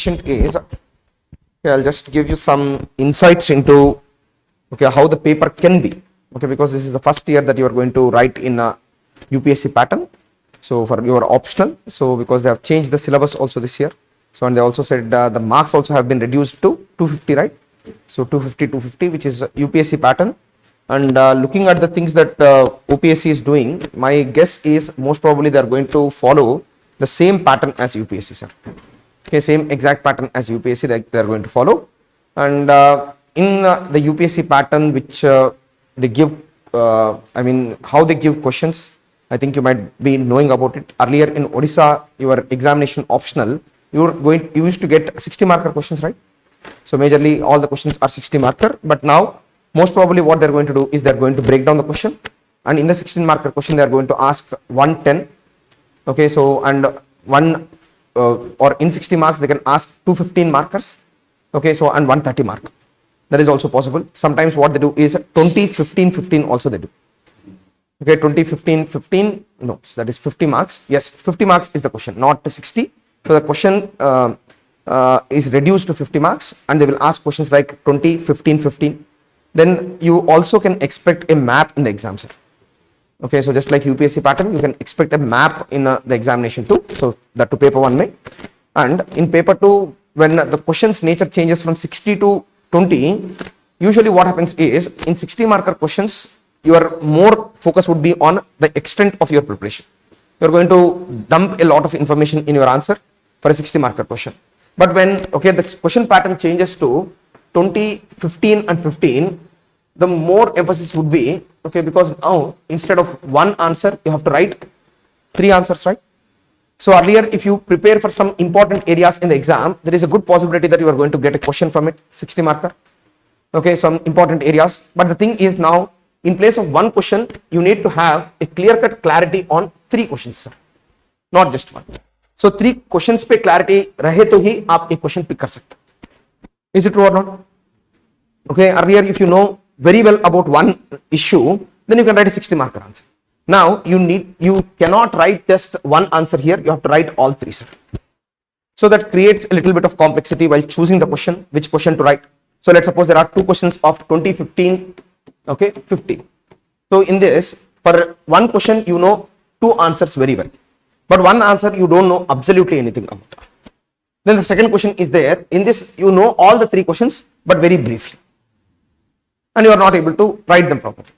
is, okay, I'll just give you some insights into how the paper can be, because this is the first year that you are going to write in a UPSC pattern. So for your optional, so because they have changed the syllabus also this year, so and they also said the marks also have been reduced to 250, right? So 250 which is UPSC pattern. And looking at the things that OPSC is doing, my guess is most probably they are going to follow the same pattern as UPSC, sir. Okay, same exact pattern as UPSC that they are going to follow. And in the UPSC pattern, which they give, how they give questions, I think you might be knowing about it. Earlier in Odisha, your examination optional, you used to get 60 marker questions, right? So majorly all the questions are 60 marker, but now most probably what they're going to do is they're going to break down the question, and in the 16 marker question they are going to ask 110. Okay, so and one or in 60 marks they can ask 215 markers. Okay, so and 130 mark. That is also possible. Sometimes what they do is 20, 15, 15 also they do. Okay, 20, 15, 15, no, so that is 50 marks. Yes, 50 marks is the question, not 60. So the question is reduced to 50 marks, and they will ask questions like 20, 15, 15. Then you also can expect a map in the exam, sir. Okay, so just like UPSC pattern, you can expect a map in the examination too. So that to paper 1 may. And in paper 2, when the question's nature changes from 60 to 20, usually what happens is in 60 marker questions, your more focus would be on the extent of your preparation. You're going to dump a lot of information in your answer for a 60 marker question. But when, the question pattern changes to 20, 15 and 15, the more emphasis would be, because now instead of one answer, you have to write 3 answers, right? So earlier, if you prepare for some important areas in the exam, there is a good possibility that you are going to get a question from it, 60 marker. Okay, some important areas. But the thing is now, in place of one question, you need to have a clear-cut clarity on 3 questions, sir. Not just one. So 3 questions पे clarity रहे तो ही आप एक question pick कर सकते. Is it true or not? Okay, earlier if you know very well about one issue, then you can write a 60 marker answer. Now you cannot write just one answer here, you have to write all 3, sir. So that creates a little bit of complexity while choosing the question, which question to write. So let's suppose there are 2 questions of 20, 15, 15. So in this, for one question, you know 2 answers very well, but one answer you don't know absolutely anything about. Then the second question is there. In this, you know all the 3 questions, but very briefly, and you are not able to write them properly.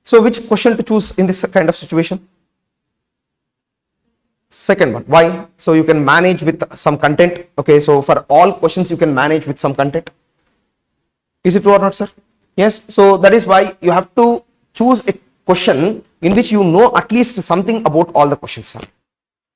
So which question to choose in this kind of situation? Second one. Why? So you can manage with some content. Okay, so for all questions you can manage with some content. Is it true or not, sir? Yes. So that is why you have to choose a question in which you know at least something about all the questions, sir.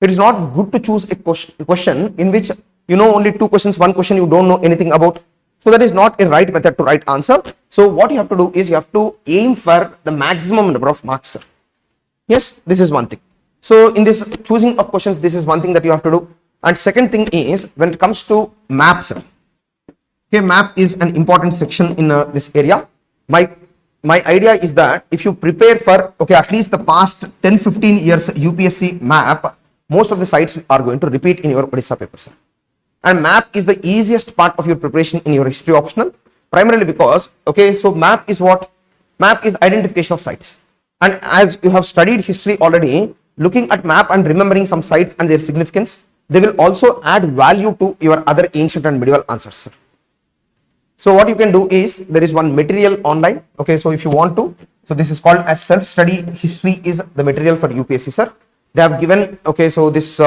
It is not good to choose a question in which you know only 2 questions, 1 question you don't know anything about. So that is not a right method to write answer. So what you have to do is you have to aim for the maximum number of marks, sir. Yes, this is one thing. So in this choosing of questions, this is one thing that you have to do. And second thing is when it comes to map, sir. Okay, map is an important section in this area. My idea is that if you prepare for at least the past 10-15 years UPSC map, most of the sites are going to repeat in your Odisha paper, sir. And map is the easiest part of your preparation in your history optional, primarily because so map is what? Map is identification of sites. And as you have studied history already, looking at map and remembering some sites and their significance, they will also add value to your other ancient and medieval answers, sir. So what you can do is there is one material online. So if you want to, so this is called as self-study history is the material for UPSC, sir. They have given, so this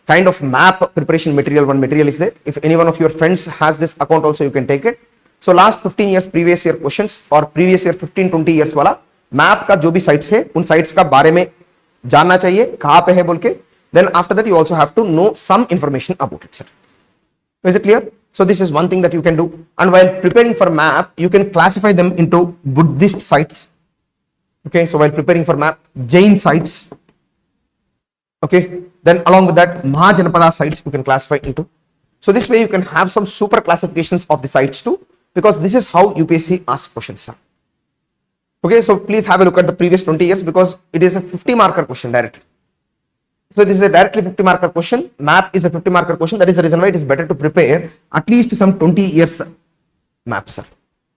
kind of map preparation material, one material is there. If any one of your friends has this account also, you can take it. So last 15 years previous year questions or previous year 15-20 years वाला map का जो भी sites है, उन sites का बारे में जानना चाहिए, कहाँ पे है बोल के. Then after that you also have to know some information about it, sir. Is it clear? So this is one thing that you can do. And while preparing for map, you can classify them into Buddhist sites. Okay, so while preparing for map, Jain sites. Okay, then along with that, Mahajanapada sites you can classify into. So this way you can have some super classifications of the sites too, because this is how UPSC asks questions, sir. Okay, so please have a look at the previous 20 years because it is a 50 marker question directly. So this is a directly 50 marker question. Map is a 50 marker question. That is the reason why it is better to prepare at least some 20 years maps, sir.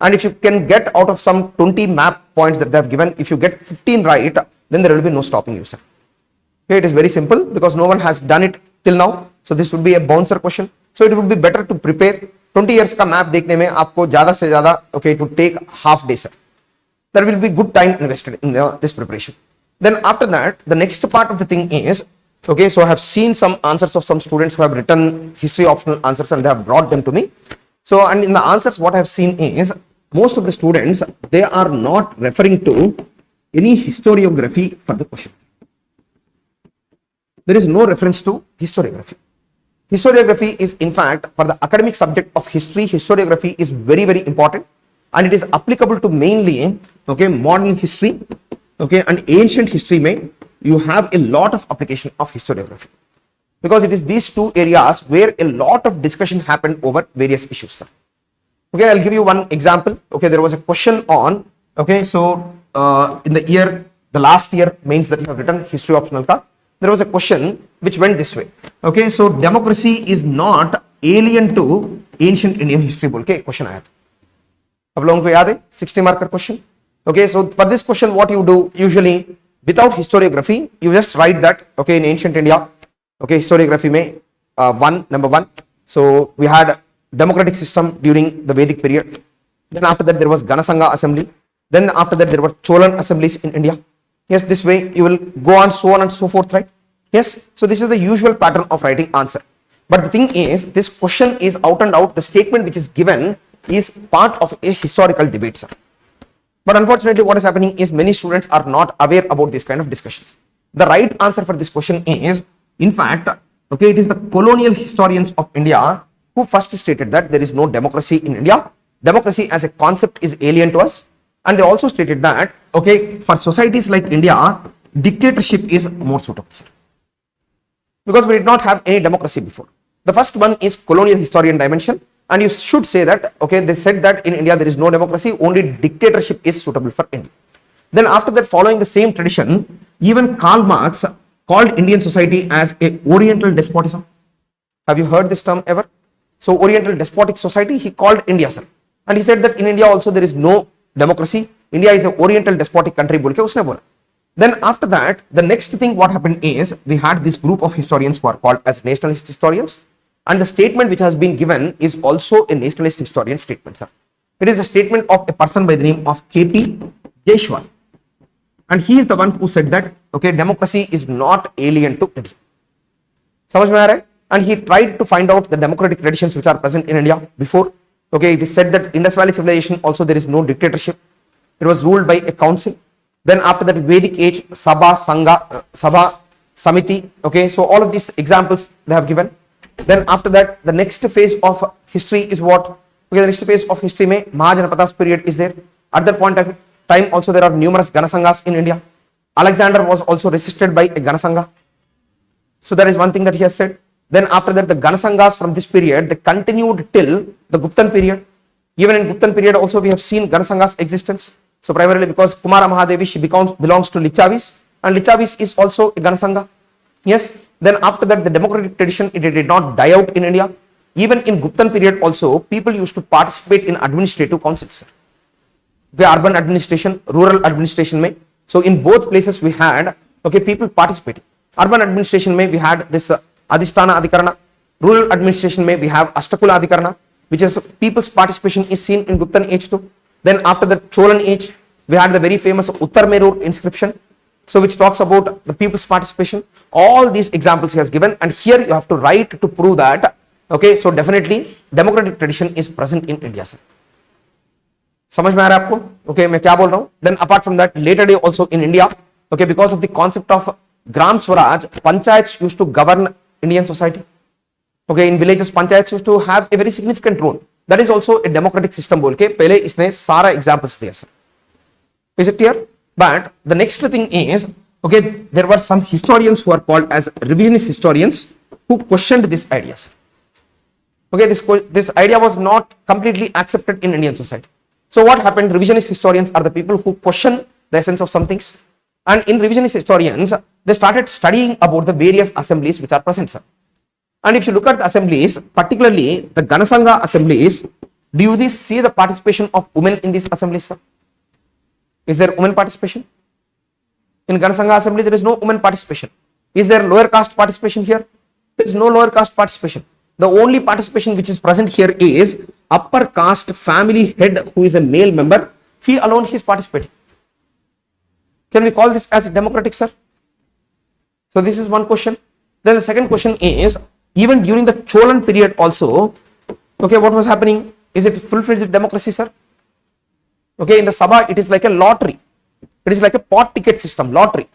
And if you can get out of some 20 map points that they have given, if you get 15 right, then there will be no stopping you, sir. Okay, it is very simple because no one has done it till now. So this would be a bouncer question. So it would be better to prepare 20 years का map देखने में आपको ज़्यादा से ज़्यादा, okay, it would take half day, sir. There will be good time invested in this preparation. Then after that, the next part of the thing is, okay, so I have seen some answers of some students who have written history optional answers and they have brought them to me. So, and in the answers, what I have seen is most of the students, they are not referring to any historiography for the question. There is no reference to historiography. Historiography is in fact for the academic subject of history, historiography is very, very important and it is applicable to mainly, okay, modern history, okay, and ancient history may you have a lot of application of historiography because it is these two areas where a lot of discussion happened over various issues, sir. Okay, I'll give you one example. Okay, there was a question on, okay, so in the last year mains that you have written history optional ka, there was a question which went this way. Okay, so democracy is not alien to ancient Indian history बोल के question आया था. अब लोगों को याद है 60 marker question. Okay, so for this question what you do usually without historiography you just write that, okay, in ancient India, okay, historiography में number one, so we had democratic system during the Vedic period. Then after that there was Ganasangha assembly. Then after that there were Cholan assemblies in India. Yes, this way you will go on so on and so forth, right? Yes, so this is the usual pattern of writing answer. But the thing is, this question is out and out, the statement which is given is part of a historical debate, sir. But unfortunately what is happening is many students are not aware about this kind of discussions. The right answer for this question is, in fact, okay, it is the colonial historians of India who first stated that there is no democracy in India. Democracy as a concept is alien to us. And they also stated that, okay, for societies like India, dictatorship is more suitable, sir. Because we did not have any democracy before. The first one is colonial historian dimension. And you should say that, okay, they said that in India there is no democracy, only dictatorship is suitable for India. Then after that, following the same tradition, even Karl Marx called Indian society as a Oriental despotism. Have you heard this term ever? So Oriental despotic society, he called India, sir. And he said that in India also there is no democracy. India is an Oriental despotic country. Then after that, the next thing what happened is we had this group of historians who are called as nationalist historians. And the statement which has been given is also a nationalist historian statement, sir. It is a statement of a person by the name of K.P. Jaiswal. And he is the one who said that, okay, democracy is not alien to India. समझ में आ रहा है? And he tried to find out the democratic traditions which are present in India before. Okay, it is said that Indus Valley civilization also there is no dictatorship. It was ruled by a council. Then after that Vedic age, Sabha, Sangha, Sabha, Samiti. Okay, so all of these examples they have given. Then after that, the next phase of history is what? Okay, the next phase of history mein Mahajanapadas period is there. At that point of time also there are numerous Ganasanghas in India. Alexander was also resisted by a Ganasangha. So that is one thing that he has said. Then after that, the Ganasanghas from this period, they continued till the Guptan period. Even in Guptan period also we have seen Ganasanghas existence. So primarily because Kumara Mahadevi, she belongs to Lichavis, and Lichavis is also a Ganasangha. Yes. Then after that, the democratic tradition, it did not die out in India. Even in Guptan period also, people used to participate in administrative councils. The urban administration, rural administration mein. So in both places we had, okay, people participating. Urban administration mein we had this Adhisthana Adhikarana. Rural administration mein we have Ashtakula Adhikarana, which is people's participation is seen in Guptan age too. Then after the Cholan age, we had the very famous Uttar Merur inscription. So which talks about the people's participation. All these examples he has given, and here you have to write to prove that, okay, so definitely democratic tradition is present in India, sir. समझ में आ रहा है आपको? Okay, मैं क्या बोल रहा हूँ? Then apart from that, later day also in India, okay, because of the concept of Gram Swaraj, panchayats used to govern Indian society. Okay, in villages, panchayats used to have a very significant role. That is also a democratic system बोल के पहले इसने सारा examples दिया, sir. Is it clear? But the next thing is, okay, there were some historians who are called as revisionist historians who questioned this idea. Okay, this idea was not completely accepted in Indian society. So what happened? Revisionist historians are the people who question the essence of some things. And in revisionist historians, they started studying about the various assemblies which are present, sir. And if you look at the assemblies, particularly the Ganasangha assemblies, do you see the participation of women in these assemblies, sir? Is there women participation? In Ganasangha assembly, there is no women participation. Is there lower caste participation here? There is no lower caste participation. The only participation which is present here is upper caste family head who is a male member. He alone is participating. Can we call this as democratic, sir? So this is one question. Then the second question is, even during the Cholan period also, okay, what was happening? Is it full-fledged democracy, sir? Okay, in the Sabha, it is like a lottery. It is like a pot ticket system, lottery.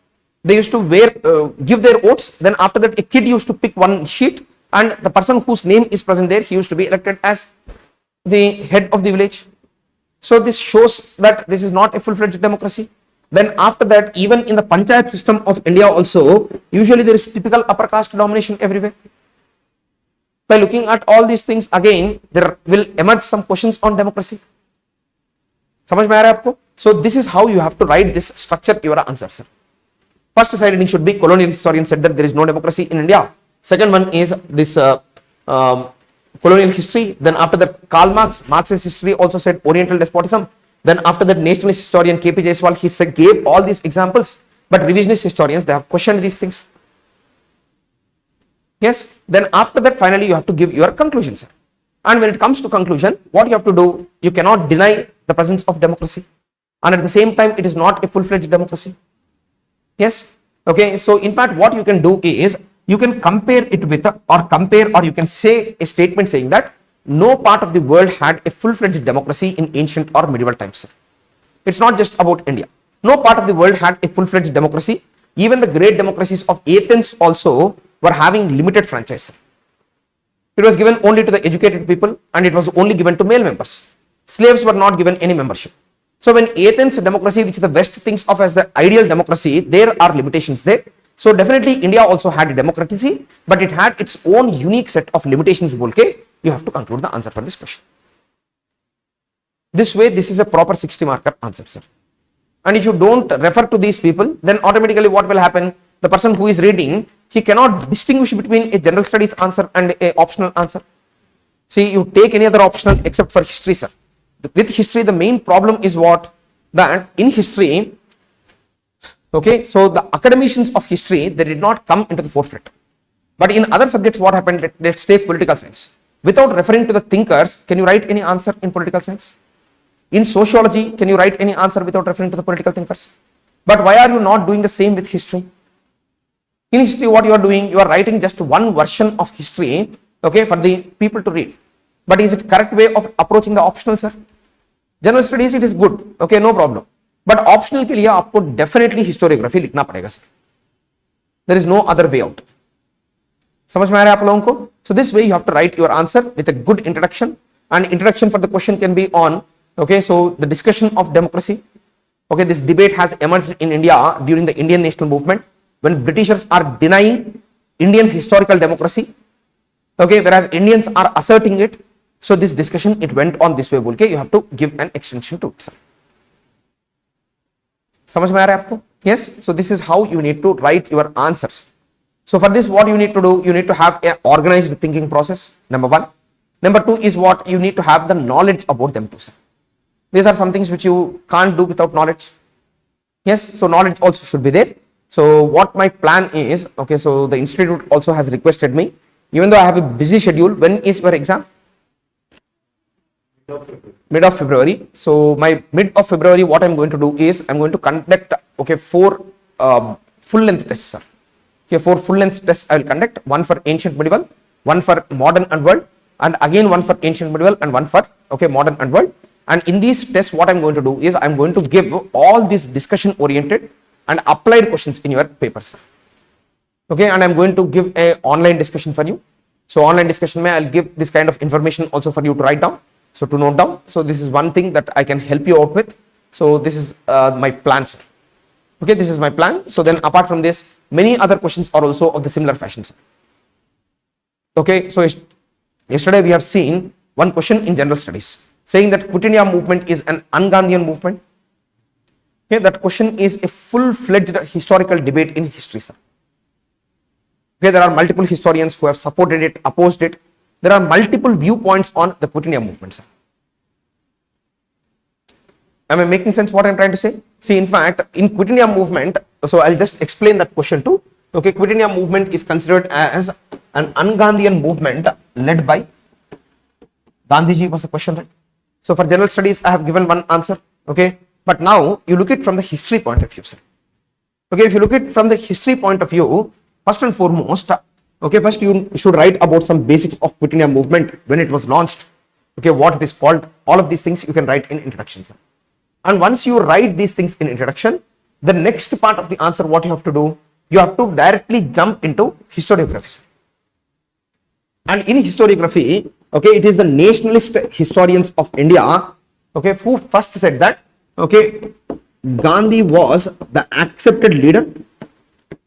They used to give their votes. Then after that, a kid used to pick one sheet, and the person whose name is present there, he used to be elected as the head of the village. So this shows that this is not a full-fledged democracy. Then after that, even in the panchayat system of India also, usually there is typical upper caste domination everywhere. By looking at all these things again, there will emerge some questions on democracy. समझ में आ रहा है आपको? So this is how you have to write this structure your answer, sir. First side heading should be colonial historian said that there is no democracy in India. Second one is this colonial history. Then after that, Karl Marx, Marxist history also said Oriental despotism. Then after that, nationalist historian K.P. Jaiswal, he said, gave all these examples, but revisionist historians, they have questioned these things. Yes. Then after that, finally, you have to give your conclusion, sir. And when it comes to conclusion, what you have to do, you cannot deny the presence of democracy. And at the same time, it is not a full-fledged democracy. Yes. Okay. So in fact, what you can do is, you can compare it with, or you can say a statement saying that no part of the world had a full-fledged democracy in ancient or medieval times. It's not just about India. No part of the world had a full-fledged democracy. Even the great democracies of Athens also were having limited franchise. It was given only to the educated people, and it was only given to male members. Slaves were not given any membership. So when Athens democracy, which the West thinks of as the ideal democracy, there are limitations there. So definitely India also had a democracy, but it had its own unique set of limitations. Bolke, you have to conclude the answer for this question. This way, this is a proper 60 marker answer, sir. And if you don't refer to these people, then automatically what will happen? The person who is reading, he cannot distinguish between a general studies answer and a optional answer. See, you take any other optional except for history, sir. With history, the main problem is what? That in history, okay, so the academicians of history, they did not come into the forefront. But in other subjects, what happened? Let's take political science. Without referring to the thinkers, can you write any answer in political science? In sociology, can you write any answer without referring to the political thinkers? But why are you not doing the same with history? In history, what you are doing, you are writing just one version of history, okay, for the people to read. But is it correct way of approaching the optional, sir? General studies, it is good, okay, no problem. But optional के लिए आपको definitely historiography लिखना पड़ेगा, sir. There is no other way out. समझ में आ रहा है आप लोगों को? So this way you have to write your answer with a good introduction, and introduction for the question can be on, okay, so the discussion of democracy. Okay, this debate has emerged in India during the Indian national movement when Britishers are denying Indian historical democracy, okay, whereas Indians are asserting it. So this discussion, it went on this way. Okay, you have to give an extension to it, sir. समझ में आ रहा है आपको? Yes. So this is how you need to write your answers. So for this, what you need to do, you need to have an organized thinking process. Number one. Number two is what you need to have the knowledge about them too, sir. These are some things which you can't do without knowledge. Yes. So knowledge also should be there. So what my plan is, okay, so the institute also has requested me, even though I have a busy schedule, when is your exam? Mid of February. So my mid of February, what I'm going to do is I'm going to conduct, okay, 4 full length tests, sir. Okay, 4 full length tests I will conduct, one for ancient medieval, one for modern and world, and again one for ancient medieval and one for, okay, modern and world. And in these tests, what I'm going to do is I'm going to give all these discussion oriented and applied questions in your papers. Okay, and I'm going to give a online discussion for you. So online discussion, I'll give this kind of information also for you to write down. So to note down. So this is one thing that I can help you out with. So this is my plan, sir. Okay, this is my plan. So then apart from this, many other questions are also of the similar fashion, sir. Okay, so yesterday we have seen one question in general studies saying that Quit India movement is an un-Gandhian movement. Okay, that question is a full-fledged historical debate in history, sir. Okay, there are multiple historians who have supported it, opposed it. There are multiple viewpoints on the Quit India movement, sir. Am I making sense what I'm trying to say? See, in fact, in Quit India movement, so I'll just explain that question too. Okay, Quit India movement is considered as an un-Gandhian movement led by Gandhiji was the question, right? So for general studies, I have given one answer. Okay, but now you look at from the history point of view, sir. Okay, if you look at from the history point of view, first and foremost, okay, first you should write about some basics of Quit India movement, when it was launched, okay, what it is called, all of these things you can write in introduction, sir. And once you write these things in introduction, the next part of the answer, what you have to do, you have to directly jump into historiography, sir. And in historiography, okay, it is the nationalist historians of India, okay, who first said that, okay, Gandhi was the accepted leader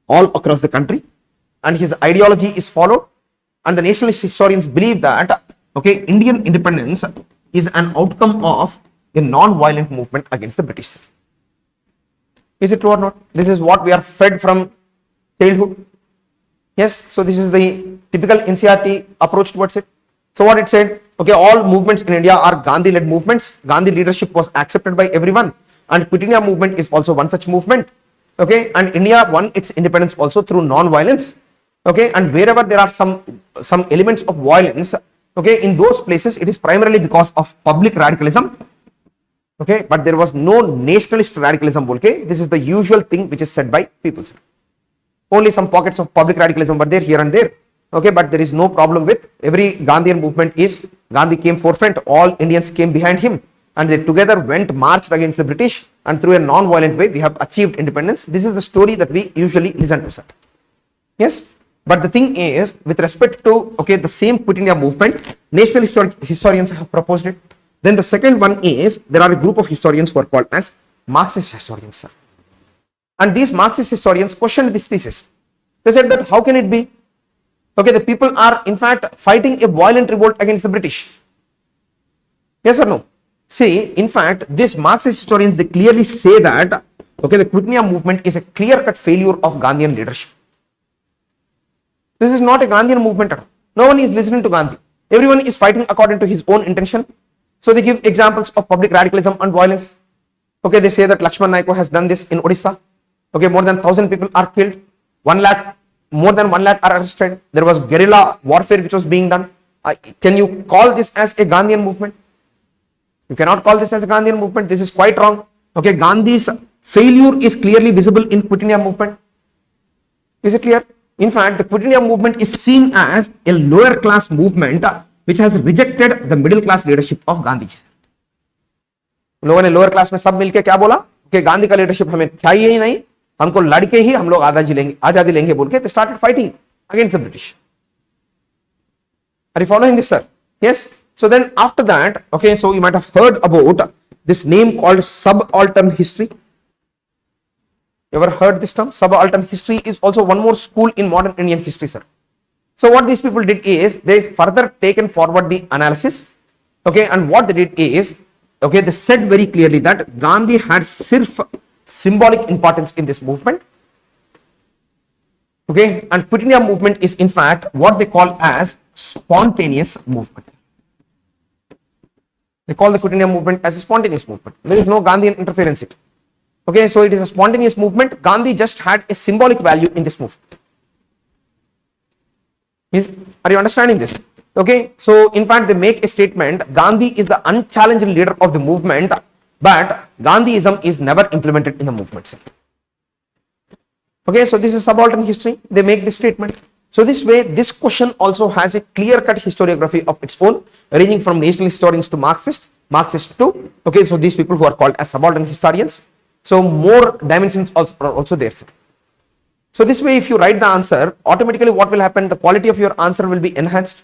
all across the country and his ideology is followed, and the nationalist historians believe that, okay, Indian independence is an outcome of a non-violent movement against the British. Is it true or not? This is what we are fed from childhood. Yes, so this is the typical NCERT approach towards it. So what it said, okay, all movements in India are Gandhi-led movements. Gandhi leadership was accepted by everyone, and Quit India movement is also one such movement. Okay, and India won its independence also through non-violence. Okay, and wherever there are some elements of violence, okay, in those places it is primarily because of public radicalism. Okay, but there was no nationalist radicalism. Okay, this is the usual thing which is said by people, sir. Only some pockets of public radicalism were there here and there. Okay, but there is no problem with every Gandhian movement is Gandhi came forefront, all Indians came behind him, and they together marched against the British, and through a non-violent way we have achieved independence. This is the story that we usually listen to, sir. Yes, but the thing is, with respect to, okay, the same Quit India movement, national historians have proposed it. Then the second one is, there are a group of historians who are called as Marxist historians, sir. And these Marxist historians questioned this thesis. They said that how can it be? Okay, the people are in fact fighting a violent revolt against the British. Yes or no? See, in fact, these Marxist historians, they clearly say that, okay, the Quit India movement is a clear-cut failure of Gandhian leadership. This is not a Gandhian movement at all. No one is listening to Gandhi. Everyone is fighting according to his own intention. So they give examples of public radicalism and violence. Okay, they say that Lakshman Naiko has done this in Odisha. Okay, more than 1,000 people are killed. More than 1 lakh are arrested. There was guerrilla warfare which was being done. Can you call this as a Gandhian movement? You cannot call this as a Gandhian movement. This is quite wrong. Okay, Gandhi's failure is clearly visible in Quit India movement. Is it clear? In fact, the Quit India movement is seen as a lower class movement which has rejected the middle class leadership of Gandhi. लोगों ने lower class में सब मिलके क्या बोला कि गांधी का leadership हमें चाहिए ही नहीं, हमको लड़के ही हम लोग आजादी लेंगे बोल के they started fighting against the British. Are you following this, sir? Yes. So then after that, okay, so you might have heard about this name called subaltern history. You ever heard this term? Subaltern history is also one more school in modern Indian history, sir. So what these people did is they further taken forward the analysis, okay, and what they did is, okay, they said very clearly that Gandhi had symbolic importance in this movement, okay, and Quit India movement is in fact what they call as spontaneous movement. They call the Quit India movement as a spontaneous movement. There is no Gandhian interference in it. Okay, so it is a spontaneous movement. Gandhi just had a symbolic value in this movement. Are you understanding this? Okay, so in fact they make a statement, Gandhi is the unchallenged leader of the movement, but Gandhiism is never implemented in the movement. Okay, so this is subaltern history. They make this statement. So this way, this question also has a clear-cut historiography of its own, ranging from national historians to Marxist to, okay, so these people who are called as subaltern historians. So more dimensions are also there. So this way, if you write the answer, automatically what will happen? The quality of your answer will be enhanced.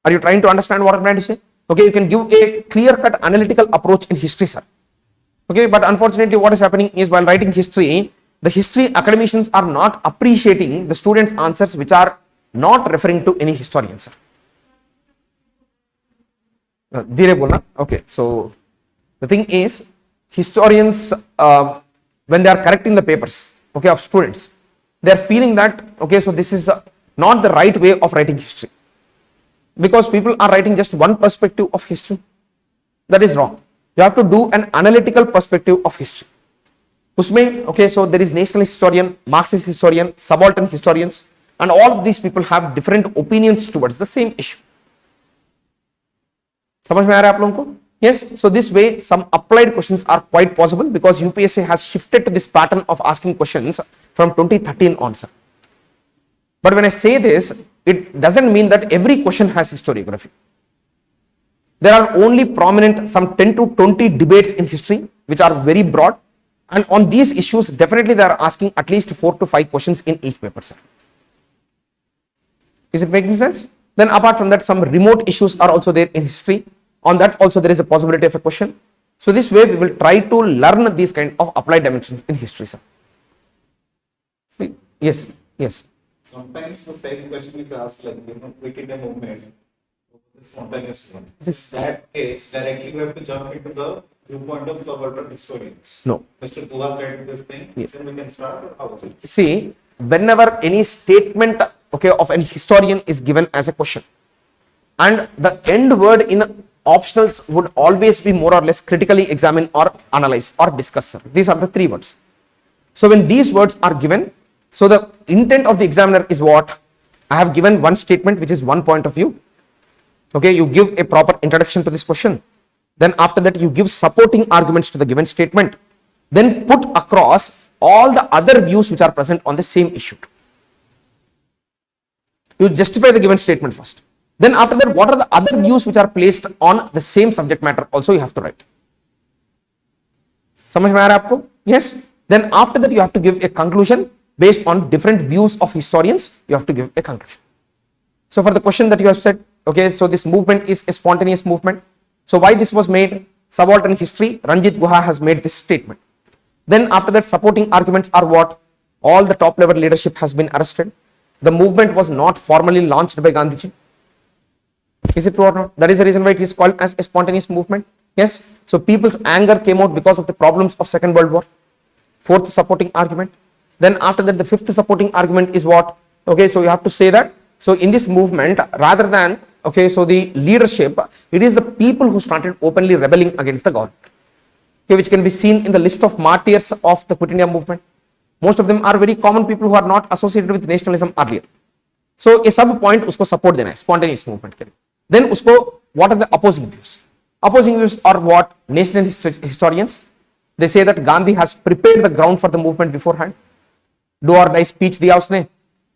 Are you trying to understand what I'm trying to say? Okay, you can give a clear-cut analytical approach in history, sir. Okay, but unfortunately what is happening is while writing history, the history academicians are not appreciating the students' answers which are not referring to any historian, sir. Dhire bolna. Okay, so the thing is, historians, when they are correcting the papers, okay, of students, they are feeling that, okay, so this is not the right way of writing history, because people are writing just one perspective of history. That is wrong. You have to do an analytical perspective of history. Usme, okay, so there is nationalist historian, Marxist historian, subaltern historians, and all of these people have different opinions towards the same issue. समझ में आ रहा है आप लोगों को? Yes, so this way some applied questions are quite possible, because UPSC has shifted to this pattern of asking questions from 2013 on, sir. But when I say this, it doesn't mean that every question has historiography. There are only prominent some 10 to 20 debates in history which are very broad, and on these issues definitely they are asking at least 4 to 5 questions in each paper, sir. Is it making sense? Then apart from that, some remote issues are also there in history. On that also there is a possibility of a question. So this way we will try to learn these kind of applied dimensions in history, sir. See? Yes, yes. Sometimes the same question is asked, like, quitting a movement, the spontaneous one. This, In that case, directly we have to jump into the viewpoint of subaltern historians. no. Mr. Tuva said this thing, Yes. then we can start. How is it? See, whenever any statement, okay, of an historian is given as a question, and the end word in optionals would always be more or less critically examine or analyze or discuss, sir. These are the 3 words. So when these words are given, so the intent of the examiner is what? I have given one statement which is one point of view. Okay, you give a proper introduction to this question. Then after that you give supporting arguments to the given statement. Then put across all the other views which are present on the same issue. You justify the given statement first. Then after that, what are the other views which are placed on the same subject matter also you have to write. समझ में आ रहा है आपको? Yes. Then after that you have to give a conclusion based on different views of historians. You have to give a conclusion. So for the question that you have said, okay, so this movement is a spontaneous movement. So why this was made? Subaltern history, Ranjit Guha has made this statement. Then after that, supporting arguments are what? All the top level leadership has been arrested. The movement was not formally launched by Gandhiji. Is it true or not? That is the reason why it is called as a spontaneous movement. Yes. So people's anger came out because of the problems of Second World War. 4th supporting argument. Then after that, the 5th supporting argument is what? Okay, so you have to say that. So in this movement, rather than, okay, so the leadership, it is the people who started openly rebelling against the government. Okay, which can be seen in the list of martyrs of the Quit India movement. Most of them are very common people who are not associated with nationalism earlier. So a sub point usko support dena hai, spontaneous movement ke liye. Then usko, what are the opposing views? Opposing views are what? Nationalist historians. They say that Gandhi has prepared the ground for the movement beforehand. Do or die speech diya usne.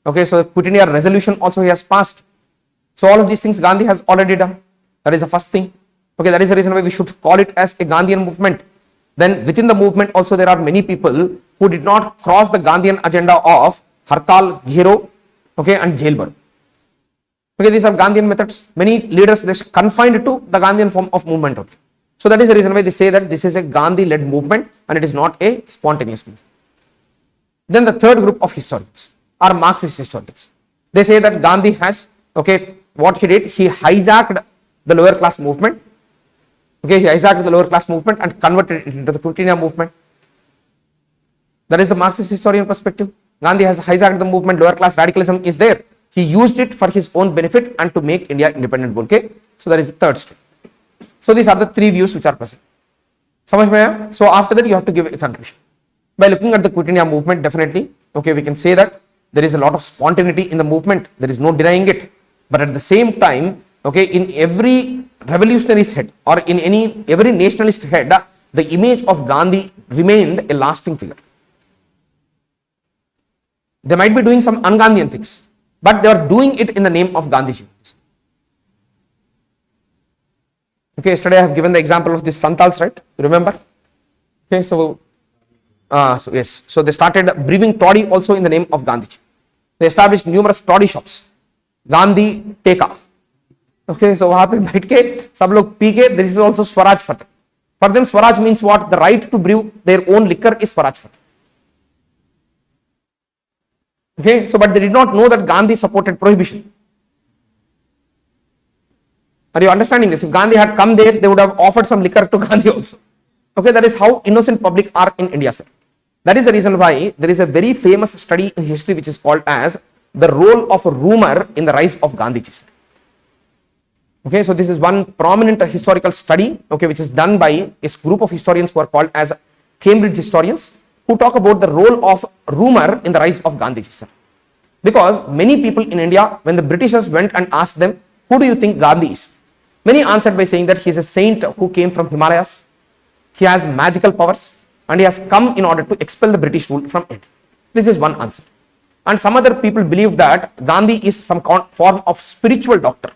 Okay, so the Quit India resolution also he has passed. So all of these things Gandhi has already done. That is the first thing. Okay, that is the reason why we should call it as a Gandhian movement. Then within the movement also there are many people who did not cross the Gandhian agenda of Hartal, Ghero, okay, and Jailbird. Okay, these are Gandhian methods. Many leaders they confined to the Gandhian form of movement only. So that is the reason why they say that this is a Gandhi-led movement and it is not a spontaneous movement. Then the third group of historians are Marxist historians. They say that Gandhi has, okay, what he did, he hijacked the lower class movement. Okay, he hijacked the lower class movement and converted it into the Quit India movement. That is the Marxist historian perspective. Gandhi has hijacked the movement, lower class radicalism is there. He used it for his own benefit and to make India independent. Okay, so that is the third step. So these are the 3 views which are present. समझ में आया? So after that you have to give a conclusion. By looking at the Quit India movement, definitely, okay, we can say that there is a lot of spontaneity in the movement. There is no denying it. But at the same time, okay, in every revolutionary's head or in every nationalist head, the image of Gandhi remained a lasting figure. They might be doing some un-Gandhian things, but they are doing it in the name of Gandhiji. Okay, yesterday I have given the example of this Santals, right? You remember? Okay, so yes, so they started brewing toddy also in the name of Gandhiji. They established numerous toddy shops. Gandhi Teka. Okay, so वहाँ पे बैठ के सब लोग P के, this is also Swaraj for them. For them, Swaraj means what? The right to brew their own liquor is Swaraj for them. Okay, so but they did not know that Gandhi supported prohibition. Are you understanding this? If Gandhi had come there, they would have offered some liquor to Gandhi also. Okay, that is how innocent public are in India, sir. That is the reason why there is a very famous study in history which is called as the role of a rumor in the rise of Gandhiji, sir. Okay, so this is one prominent historical study, okay, which is done by a group of historians who are called as Cambridge historians, who talk about the role of rumor in the rise of Gandhiji, sir. Because many people in India, when the Britishers went and asked them, who do you think Gandhi is? Many answered by saying that he is a saint who came from Himalayas, he has magical powers, and he has come in order to expel the British rule from India. This is one answer. And some other people believe that Gandhi is some form of spiritual doctor.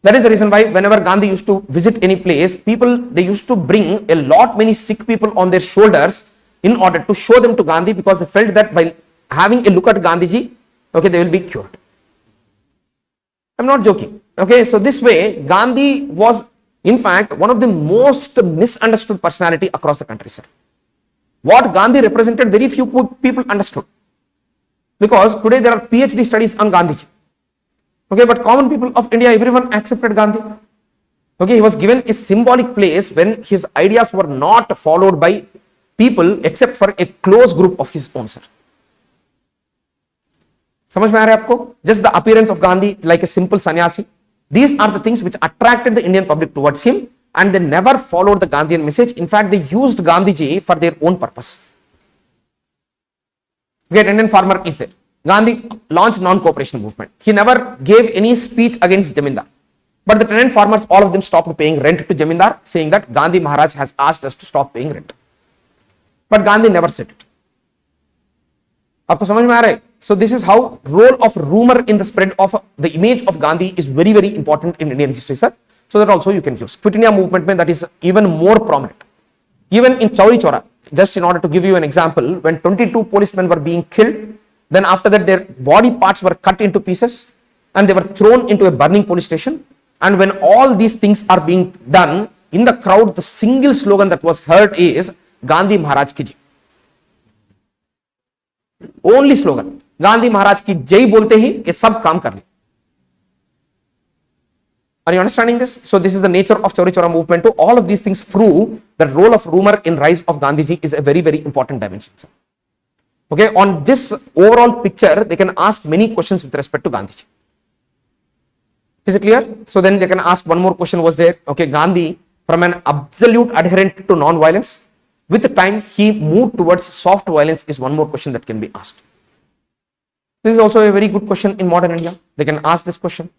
That is the reason why whenever Gandhi used to visit any place, they used to bring many sick people on their shoulders in order to show them to Gandhi, because they felt that by having a look at Gandhiji, okay, they will be cured. I'm not joking. Okay, so this way, Gandhi was in fact one of the most misunderstood personality across the country, sir. What Gandhi represented, very few people understood. Because today there are PhD studies on Gandhiji. Okay, but common people of India, everyone accepted Gandhi. Okay, he was given a symbolic place when his ideas were not followed by people except for a close group of his own, sir. समझ में आ रहा है आपको? Just the appearance of Gandhi like a simple sannyasi. These are the things which attracted the Indian public towards him, and they never followed the Gandhian message. In fact, they used Gandhiji for their own purpose. Great Indian farmer is there. Gandhi launched non-cooperation movement. He never gave any speech against Jamindar. But the tenant farmers, all of them stopped paying rent to Jamindar, saying that Gandhi Maharaj has asked us to stop paying rent. But Gandhi never said it. आपको समझ में आ रहा है? So this is how role of rumor in the spread of the image of Gandhi is very, very important in Indian history, sir. So that also you can use. Quit India movement mein that is even more prominent. Even in Chauri Chora, just in order to give you an example, when 22 policemen were being killed, then after that their body parts were cut into pieces and they were thrown into a burning police station. And when all these things are being done, in the crowd, the single slogan that was heard is Gandhi Maharaj ki jai. Only slogan. Gandhi Maharaj ki jai bolte hi ye sab kaam kar liye. Are you understanding this? So this is the nature of Chauri Chora movement. All of these things prove that role of rumor in rise of Gandhiji is a very, very important dimension, sir. Okay, on this overall picture, they can ask many questions with respect to Gandhiji. Is it clear? So then they can ask one more question was there. Okay, Gandhi from an absolute adherent to non-violence, with the time he moved towards soft violence is one more question that can be asked. This is also a very good question in modern India. They can ask this question.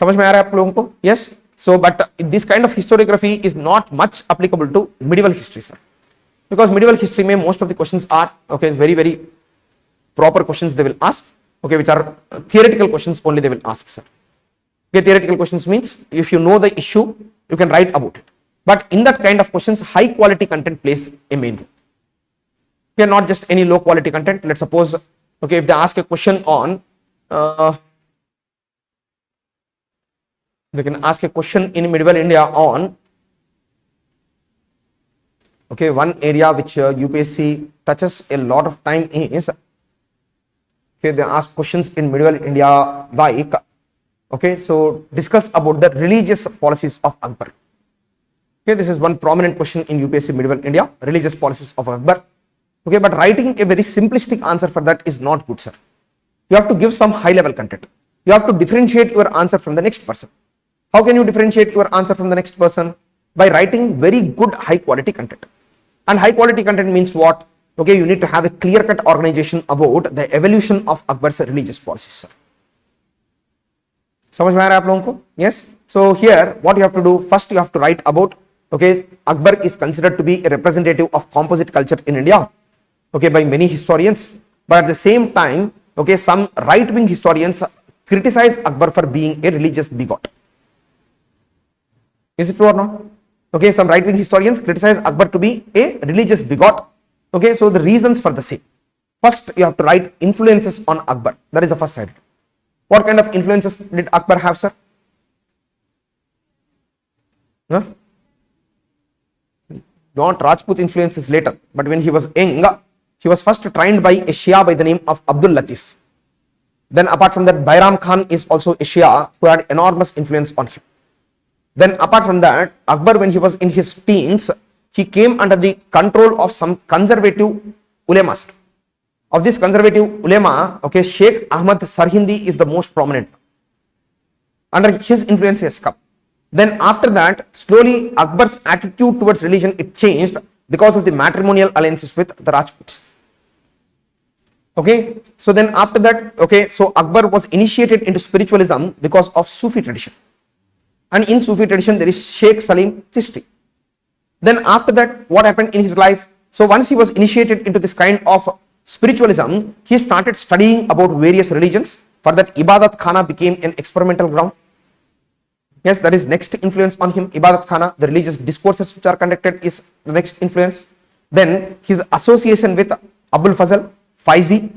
समझ में आ रहा है आप लोगों को? Yes. So, but this kind of historiography is not much applicable to medieval history, sir. Because medieval history में most of the questions are okay, very, very proper questions they will ask. Okay, which are theoretical questions only they will ask, sir. Okay, theoretical questions means if you know the issue, you can write about it. But in that kind of questions, high quality content plays a main role. Okay, not just any low quality content. Let's suppose, okay, if they ask a question on, they can ask a question in medieval India on, okay, one area which UPSC touches a lot of time is, okay, they ask questions in medieval India like, okay, so discuss about the religious policies of Akbar. Okay, this is one prominent question in UPSC medieval India, religious policies of Akbar. Okay, but writing a very simplistic answer for that is not good, sir. You have to give some high level content. You have to differentiate your answer from the next person. How can you differentiate your answer from the next person? By writing very good high quality content. And high quality content means what? Okay, you need to have a clear cut organization about the evolution of Akbar's religious policies, sir. समझ में आ रहा है आप लोगों को? Yes. So here what you have to do, first you have to write about, okay, Akbar is considered to be a representative of composite culture in India, okay, by many historians. But at the same time, okay, some right wing historians criticize Akbar for being a religious bigot. Is it true or not? Okay, some right wing historians criticize Akbar to be a religious bigot. Okay, so the reasons for the same. First, you have to write influences on Akbar. That is the first side. What kind of influences did Akbar have, sir? Huh? Not Rajput influences later, but when he was young, he was first trained by a Shia by the name of Abdul Latif. Then apart from that, Bairam Khan is also a Shia who had enormous influence on him. Then apart from that, Akbar, when he was in his teens, he came under the control of some conservative ulemas. Of this conservative ulema, okay, Sheikh Ahmad Sarhindi is the most prominent. Under his influence he has come. Then after that, slowly Akbar's attitude towards religion, it changed because of the matrimonial alliances with the Rajputs. Okay, so then after that, okay, so Akbar was initiated into spiritualism because of Sufi tradition. And in Sufi tradition, there is Sheikh Salim Chishti. Then after that, what happened in his life? So once he was initiated into this kind of spiritualism, he started studying about various religions. For that, Ibadat Khana became an experimental ground. Yes, that is next influence on him. Ibadat Khana, the religious discourses which are conducted, is the next influence. Then his association with Abul Fazl, Faizi,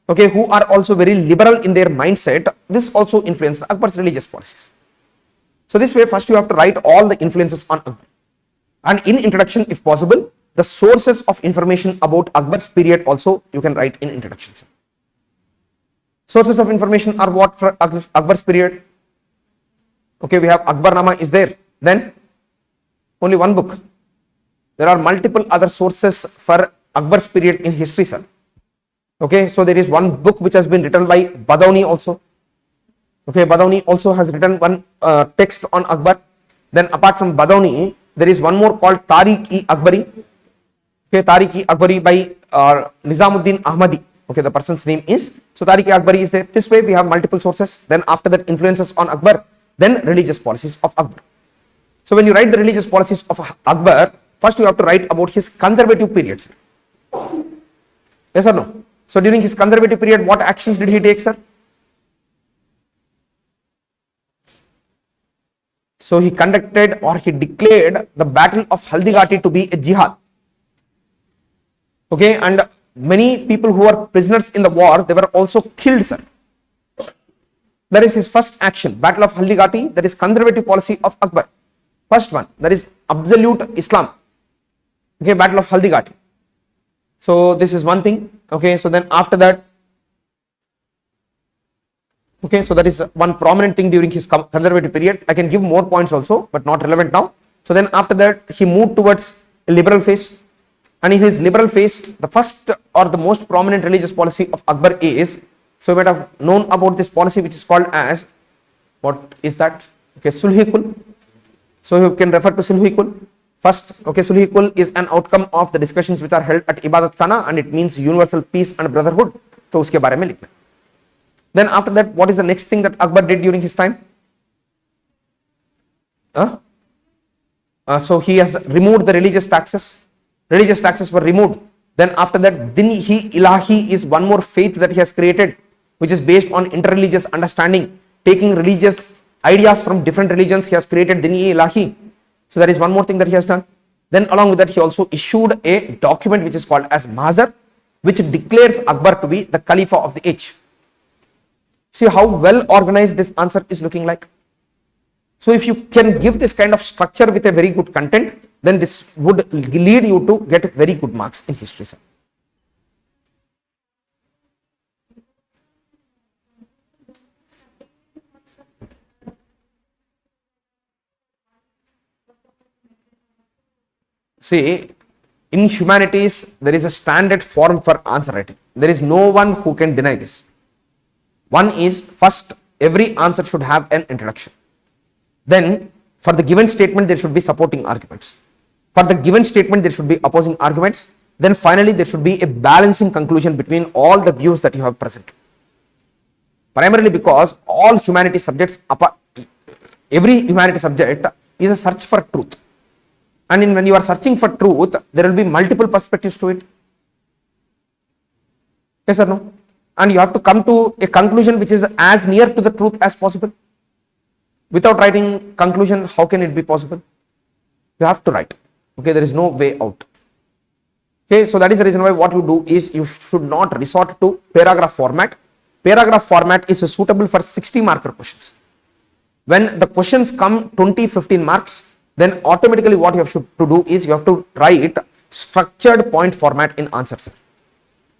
okay, who are also very liberal in their mindset, this also influenced Akbar's religious policies. So this way, first you have to write all the influences on Akbar. And in introduction, if possible, the sources of information about Akbar's period also you can write in introduction. Sources of information are what for Akbar's period? Okay, we have Akbarnama is there. Then only one book. There are multiple other sources for Akbar's period in history, sir. Okay, so there is one book which has been written by Badauni also. Okay, Badauni also has written one text on Akbar. Then apart from Badauni, there is one more called Tariq-e-Akbari. Okay, Tariq-e-Akbari by Nizamuddin Ahmadi. Okay, the person's name is. So Tariq-e-Akbari is there. This way we have multiple sources. Then after that, influences on Akbar. Then religious policies of Akbar. So when you write the religious policies of Akbar, first you have to write about his conservative periods. Yes or no? So during his conservative period, what actions did he take, sir? So he conducted or he declared the battle of Haldighati to be a jihad. Okay, and many people who were prisoners in the war, they were also killed, sir. That is his first action, Battle of Haldighati, that is conservative policy of Akbar. First one, that is absolute Islam. Okay, Battle of Haldighati. So this is one thing. Okay, so then after that, okay, so that is one prominent thing during his conservative period. I can give more points also, but not relevant now. So then after that, he moved towards a liberal phase. And in his liberal phase, the first or the most prominent religious policy of Akbar is, so you might have known about this policy which is called as, what is that? Okay, Sulhi-Kul. So you can refer to Sulhi-Kul. First, okay, Sulhi-Kul is an outcome of the discussions which are held at Ibadat Khana, and it means universal peace and brotherhood. So uske bare mein likhna. Then after that, what is the next thing that Akbar did during his time? So he has removed the religious taxes. Religious taxes were removed. Then after that, Din-i-Ilahi is one more faith that he has created, which is based on interreligious understanding, taking religious ideas from different religions. He has created Din-i-Ilahi. So that is one more thing that he has done. Then along with that, he also issued a document which is called as Mahzar, which declares Akbar to be the Khalifa of the age. See how well organized this answer is looking like. So if you can give this kind of structure with a very good content, then this would lead you to get very good marks in history, sir. See, in humanities, there is a standard form for answer writing. There is no one who can deny this. One is, first, every answer should have an introduction. Then, for the given statement, there should be supporting arguments. For the given statement, there should be opposing arguments. Then finally, there should be a balancing conclusion between all the views that you have present. Primarily because all humanity subjects, every humanity subject is a search for truth. And when you are searching for truth, there will be multiple perspectives to it. Yes or no? And you have to come to a conclusion which is as near to the truth as possible. Without writing conclusion, how can it be possible? You have to write. Okay, there is no way out. Okay, so that is the reason why what you do is you should not resort to paragraph format. Paragraph format is suitable for 60 marker questions. When the questions come 20-15 marks, then automatically what you have to do is you have to write structured point format in answers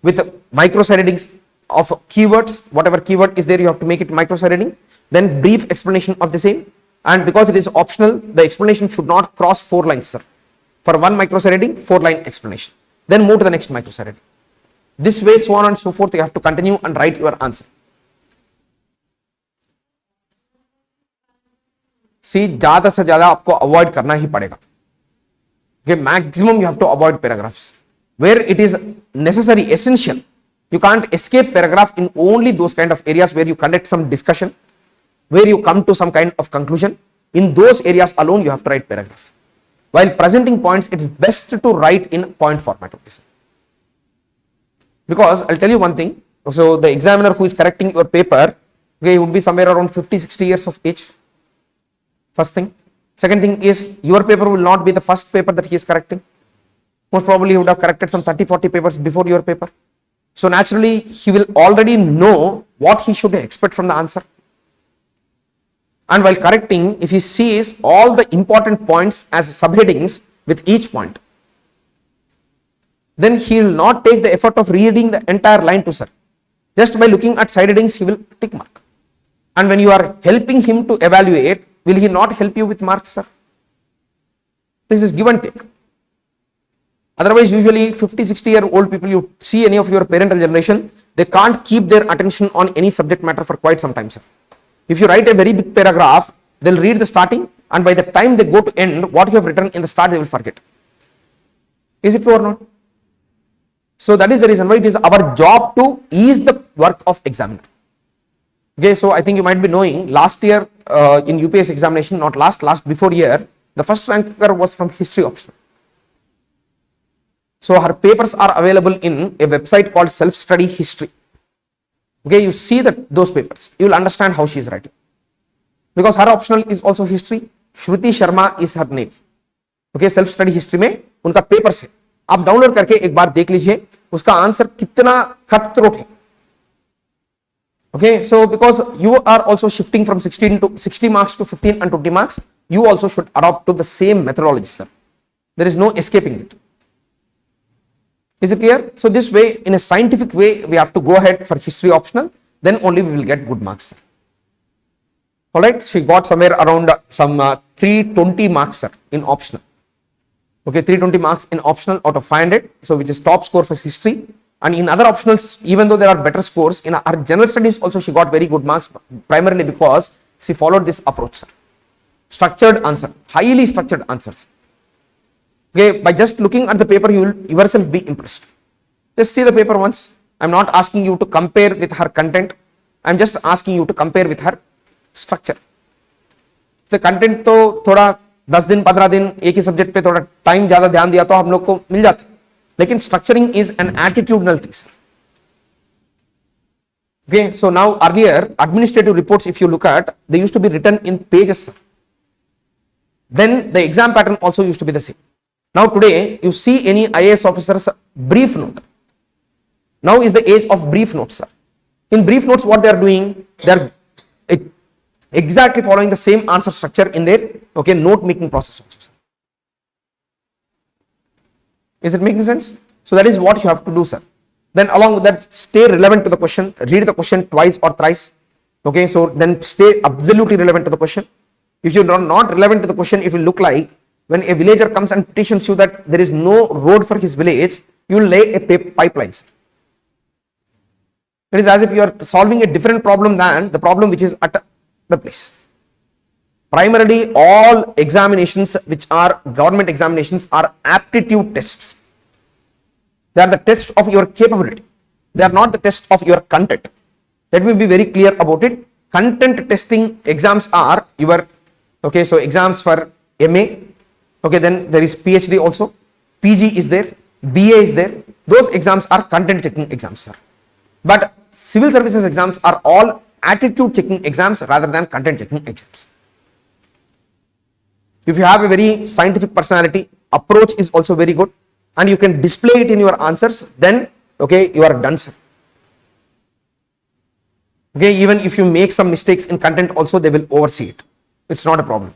with micro-side headings of keywords. Whatever keyword is there, you have to make it micro-side heading. Then brief explanation of the same. and because it is optional, the explanation should not cross 4 lines, sir. For 1 microfarad, 4-line explanation. Then move to the next microfarad. This way, so on and so forth, you have to continue and write your answer. See, ज़्यादा से ज़्यादा आपको avoid करना ही पड़ेगा. Okay, maximum you have to avoid paragraphs. Where it is necessary, essential, you can't escape paragraph in only those kind of areas where you conduct some discussion, where you come to some kind of conclusion. In those areas alone, you have to write paragraph. While presenting points, it's best to write in point format. Because I'll tell you one thing. So the examiner who is correcting your paper, okay, would be somewhere around 50-60 years of age. First thing. Second thing is, your paper will not be the first paper that he is correcting. Most probably he would have corrected some 30-40 papers before your paper. So naturally, he will already know what he should expect from the answer. And while correcting, if he sees all the important points as subheadings with each point, then he will not take the effort of reading the entire line to sir. Just by looking at side headings, he will tick mark. And when you are helping him to evaluate, will he not help you with marks, sir? This is give and take. Otherwise, usually 50-60-year-old people, you see any of your parental generation, they can't keep their attention on any subject matter for quite some time, sir. If you write a very big paragraph, they'll read the starting, and by the time they go to end, what you have written in the start, they will forget. Is it true or not? So that is the reason why it is our job to ease the work of examiner. Okay, so I think you might be knowing, last year in UPSC examination, not last before year, the first ranker was from history option. So her papers are available in a website called Self-Study History. Okay, you see those papers, you will understand how she is writing. Because her optional is also history. Shruti Sharma is her name. Okay, Self-Study History में उनका papers है. आप download करके एक बार देख लीजिए उसका answer कितना कटथ्रोट है. Okay, so because you are also shifting from 60 marks to 15 and 20 marks, you also should adopt to the same methodology, sir. There is no escaping it. Is it clear? So this way, in a scientific way, we have to go ahead for history optional, then only we will get good marks, sir. All right, she got somewhere around some 320 marks, sir, in optional. Okay, 320 marks in optional out of 500, so which is top score for history. And in other optionals, even though there are better scores, in our general studies also she got very good marks, primarily because she followed this approach, sir. Structured answer, highly structured answers. Okay, by just looking at the paper, you will yourself be impressed. Just see the paper once. I am not asking you to compare with her content. I am just asking you to compare with her structure. The content तो थोड़ा 10 दिन 15 दिन एक ही subject पे थोड़ा time ज्यादा ध्यान दिया तो हम लोग को मिल जाता, लेकिन structuring is an attitudinal thing, sir. Okay, so now earlier administrative reports, if you look at, they used to be written in pages, sir. Then the exam pattern also used to be the same. Now today you see any IAS officer's brief note. Now is the age of brief notes, sir. In brief notes, what they are doing, they are exactly following the same answer structure in their note making process also, sir. Is it making sense? So that is what you have to do, sir. Then along with that, stay relevant to the question, read the question twice or thrice. Okay, so then stay absolutely relevant to the question. If you are not relevant to the question, it will look like when a villager comes and petitions you that there is no road for his village, you will lay a pipeline, sir. It is as if you are solving a different problem than the problem which is at the place. Primarily, all examinations which are government examinations are aptitude tests. They are the tests of your capability. They are not the test of your content. Let me be very clear about it. Content testing exams are your, so exams for MA, then there is PhD also, PG is there, BA is there. Those exams are content checking exams, sir. But civil services exams are all attitude checking exams rather than content checking exams. If you have a very scientific personality, approach is also very good, and you can display it in your answers, then you are done, sir. Even if you make some mistakes in content also, they will oversee it. It's not a problem.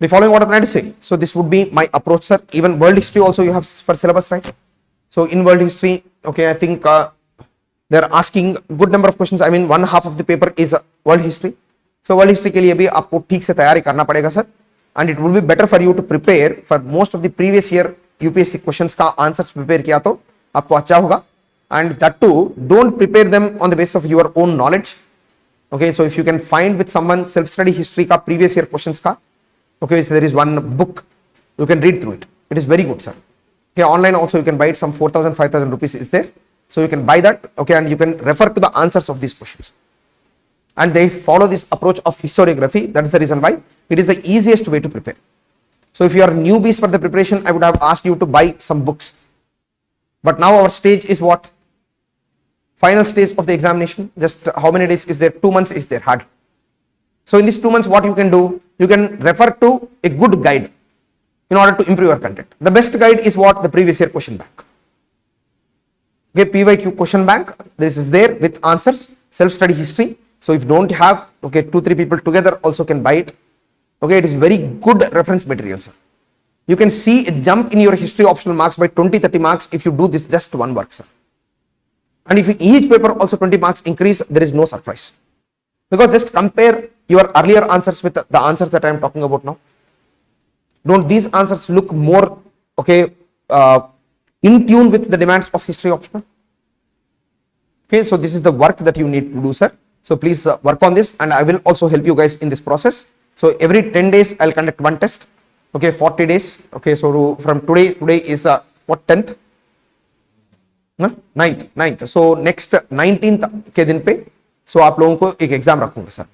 Be following what I'm trying to say? So this would be my approach, sir. Even world history also you have for syllabus, right? So in world history, I think they're asking good number of questions. I mean, one half of the paper is world history. So world history के लिए भी आपको ठीक से तैयारी करना पड़ेगा sir, and it will be better for you to prepare for most of the previous year UPSC questions का आंसर्स प्रिपेयर किया तो आपको अच्छा होगा, and that too don't prepare them on the basis of your own knowledge. Okay, so if you can find with someone self study history ka previous year questions ka, okay, so there is one book you can read through it. It is very good, sir. Okay, online also you can buy it, some 4,000 5,000 rupees is there, so you can buy that, okay, and you can refer to the answers of these questions, and they follow this approach of historiography. That is the reason why it is the easiest way to prepare. So if you are newbies for the preparation, I would have asked you to buy some books, but now our stage is what? Final stage of the examination. Just how many days is there? 2 months is there, hardly. So in these 2 months, what you can do? You can refer to a good guide in order to improve your content. The best guide is what? The previous year question bank. Okay, PYQ question bank. This is there with answers, self-study history. So if you don't have, okay, 2-3 people together also can buy it. Okay, it is very good reference material, sir. You can see a jump in your history optional marks by 20-30 marks if you do this just one work, sir. And if in each paper also 20 marks increase, there is no surprise. Because just compare your earlier answers with the answers that I am talking about now. Don't these answers look more, okay, in tune with the demands of history optional? Okay, so this is the work that you need to do, sir. So please work on this, and I will also help you guys in this process. So every 10 days, I'll conduct one test. Okay, 40 days. Okay, so from today is what, 10th? 9th. So next 19th के दिन पे so आप लोगों को एक exam रखूंगा sir.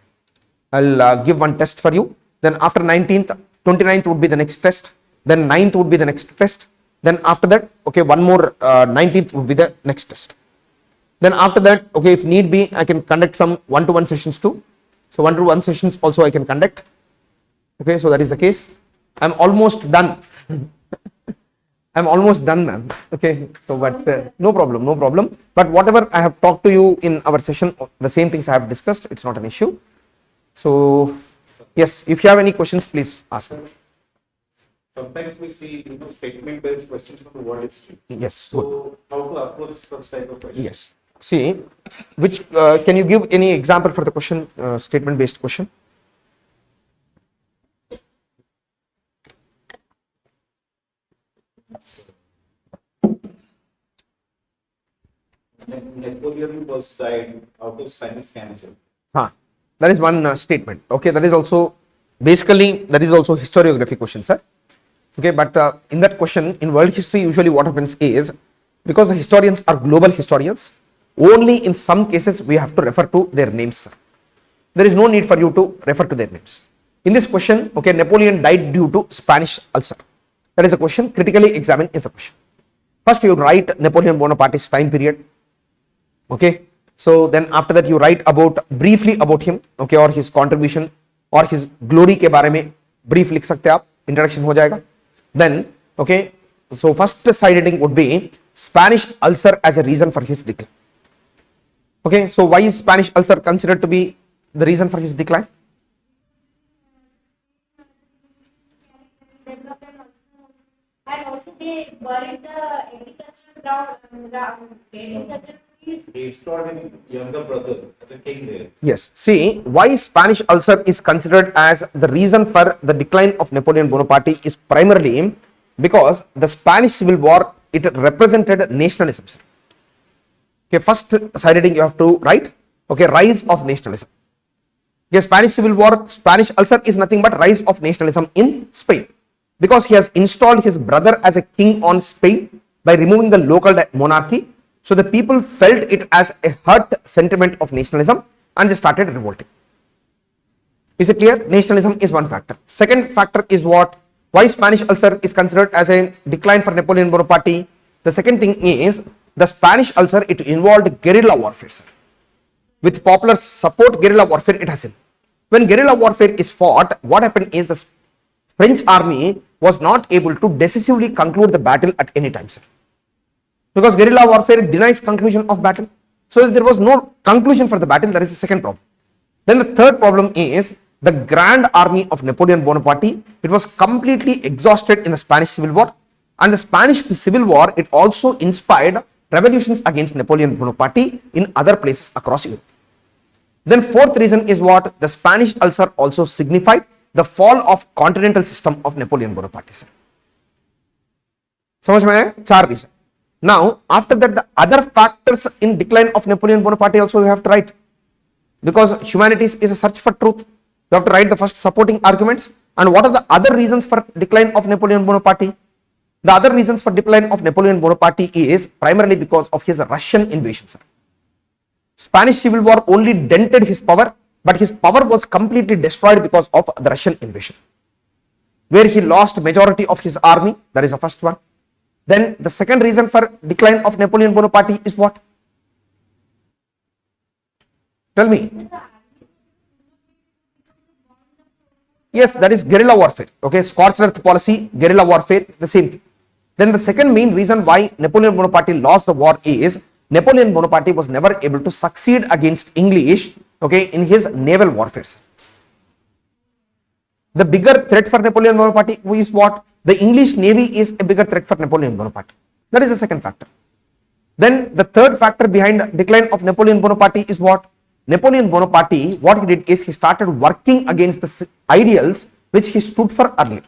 I'll give one test for you. Then after 19th, 29th would be the next test. Then 9th would be the next test. Then after that, okay, one more 19th would be the next test. Then after that, okay, if need be, I can conduct some one-to-one sessions too. So one-to-one sessions also I can conduct. Okay, so that is the case. I'm almost done. I'm almost done, ma'am. Okay, so but no problem. But whatever I have talked to you in our session, the same things I have discussed, it's not an issue. So yes, if you have any questions, please ask me. Sometimes we see, statement-based questions from the world history. Yes. So Good. how to approach such type of questions? Yes. See, which can you give any example for the question, statement-based question? Napoleon was died out of Spanish cancer. That is one statement. Okay, that is also basically that is also historiography question, sir. Okay, but in that question in world history, usually what happens is, because the historians are global historians, only in some cases we have to refer to their names, sir. There is no need for you to refer to their names. In this question, okay, Napoleon died due to Spanish ulcer. That is a question. Critically examine is the question. First you write Napoleon Bonaparte's time period. Okay, so then after that you write about briefly about him, okay, or his contribution or his glory के बारे में brief लिख सकते हैं आप, introduction हो जाएगा. Then okay, so first side heading would be Spanish ulcer as a reason for his decline. Okay, so why is Spanish ulcer considered to be the reason for his decline? And also they buried the agricultural ground, agricultural fields. He installed his younger brother as a king there. Yes. See, why Spanish ulcer is considered as the reason for the decline of Napoleon Bonaparte is primarily because the Spanish Civil War, it represented nationalism, sir. Okay, first side heading you have to write, okay, rise of nationalism. Okay, Spanish Civil War, Spanish ulcer is nothing but rise of nationalism in Spain, because he has installed his brother as a king on Spain by removing the local monarchy. So the people felt it as a hurt sentiment of nationalism and they started revolting. Is it clear? Nationalism is one factor. Second factor is what? Why Spanish ulcer is considered as a decline for Napoleon Bonaparte? The second thing is the Spanish ulcer, it involved guerrilla warfare, sir. With popular support, guerrilla warfare it has in. When guerrilla warfare is fought, what happened is the French army was not able to decisively conclude the battle at any time, sir. Because guerrilla warfare denies conclusion of battle. So there was no conclusion for the battle. That is the second problem. Then the third problem is the grand army of Napoleon Bonaparte. It was completely exhausted in the Spanish Civil War. And the Spanish Civil War, it also inspired revolutions against Napoleon Bonaparte in other places across Europe. Then fourth reason is what? The Spanish ulcer also signified the fall of continental system of Napoleon Bonaparte, sir. समझ में आया? 4 reason. Now, after that, the other factors in decline of Napoleon Bonaparte also you have to write. Because humanities is a search for truth. You have to write the first supporting arguments. And what are the other reasons for decline of Napoleon Bonaparte? The other reasons for decline of Napoleon Bonaparte is primarily because of his Russian invasion, sir. Spanish Civil War only dented his power, but his power was completely destroyed because of the Russian invasion, where he lost majority of his army. That is the first one. Then the second reason for decline of Napoleon Bonaparte is what? Tell me. Yes, that is guerrilla warfare. Okay, scorched earth policy, guerrilla warfare, the same thing. Then the second main reason why Napoleon Bonaparte lost the war is Napoleon Bonaparte was never able to succeed against English, okay, in his naval warfare. The bigger threat for Napoleon Bonaparte is what? The English navy is a bigger threat for Napoleon Bonaparte. That is the second factor. Then the third factor behind decline of Napoleon Bonaparte is what? Napoleon Bonaparte, what he did is he started working against the ideals which he stood for earlier.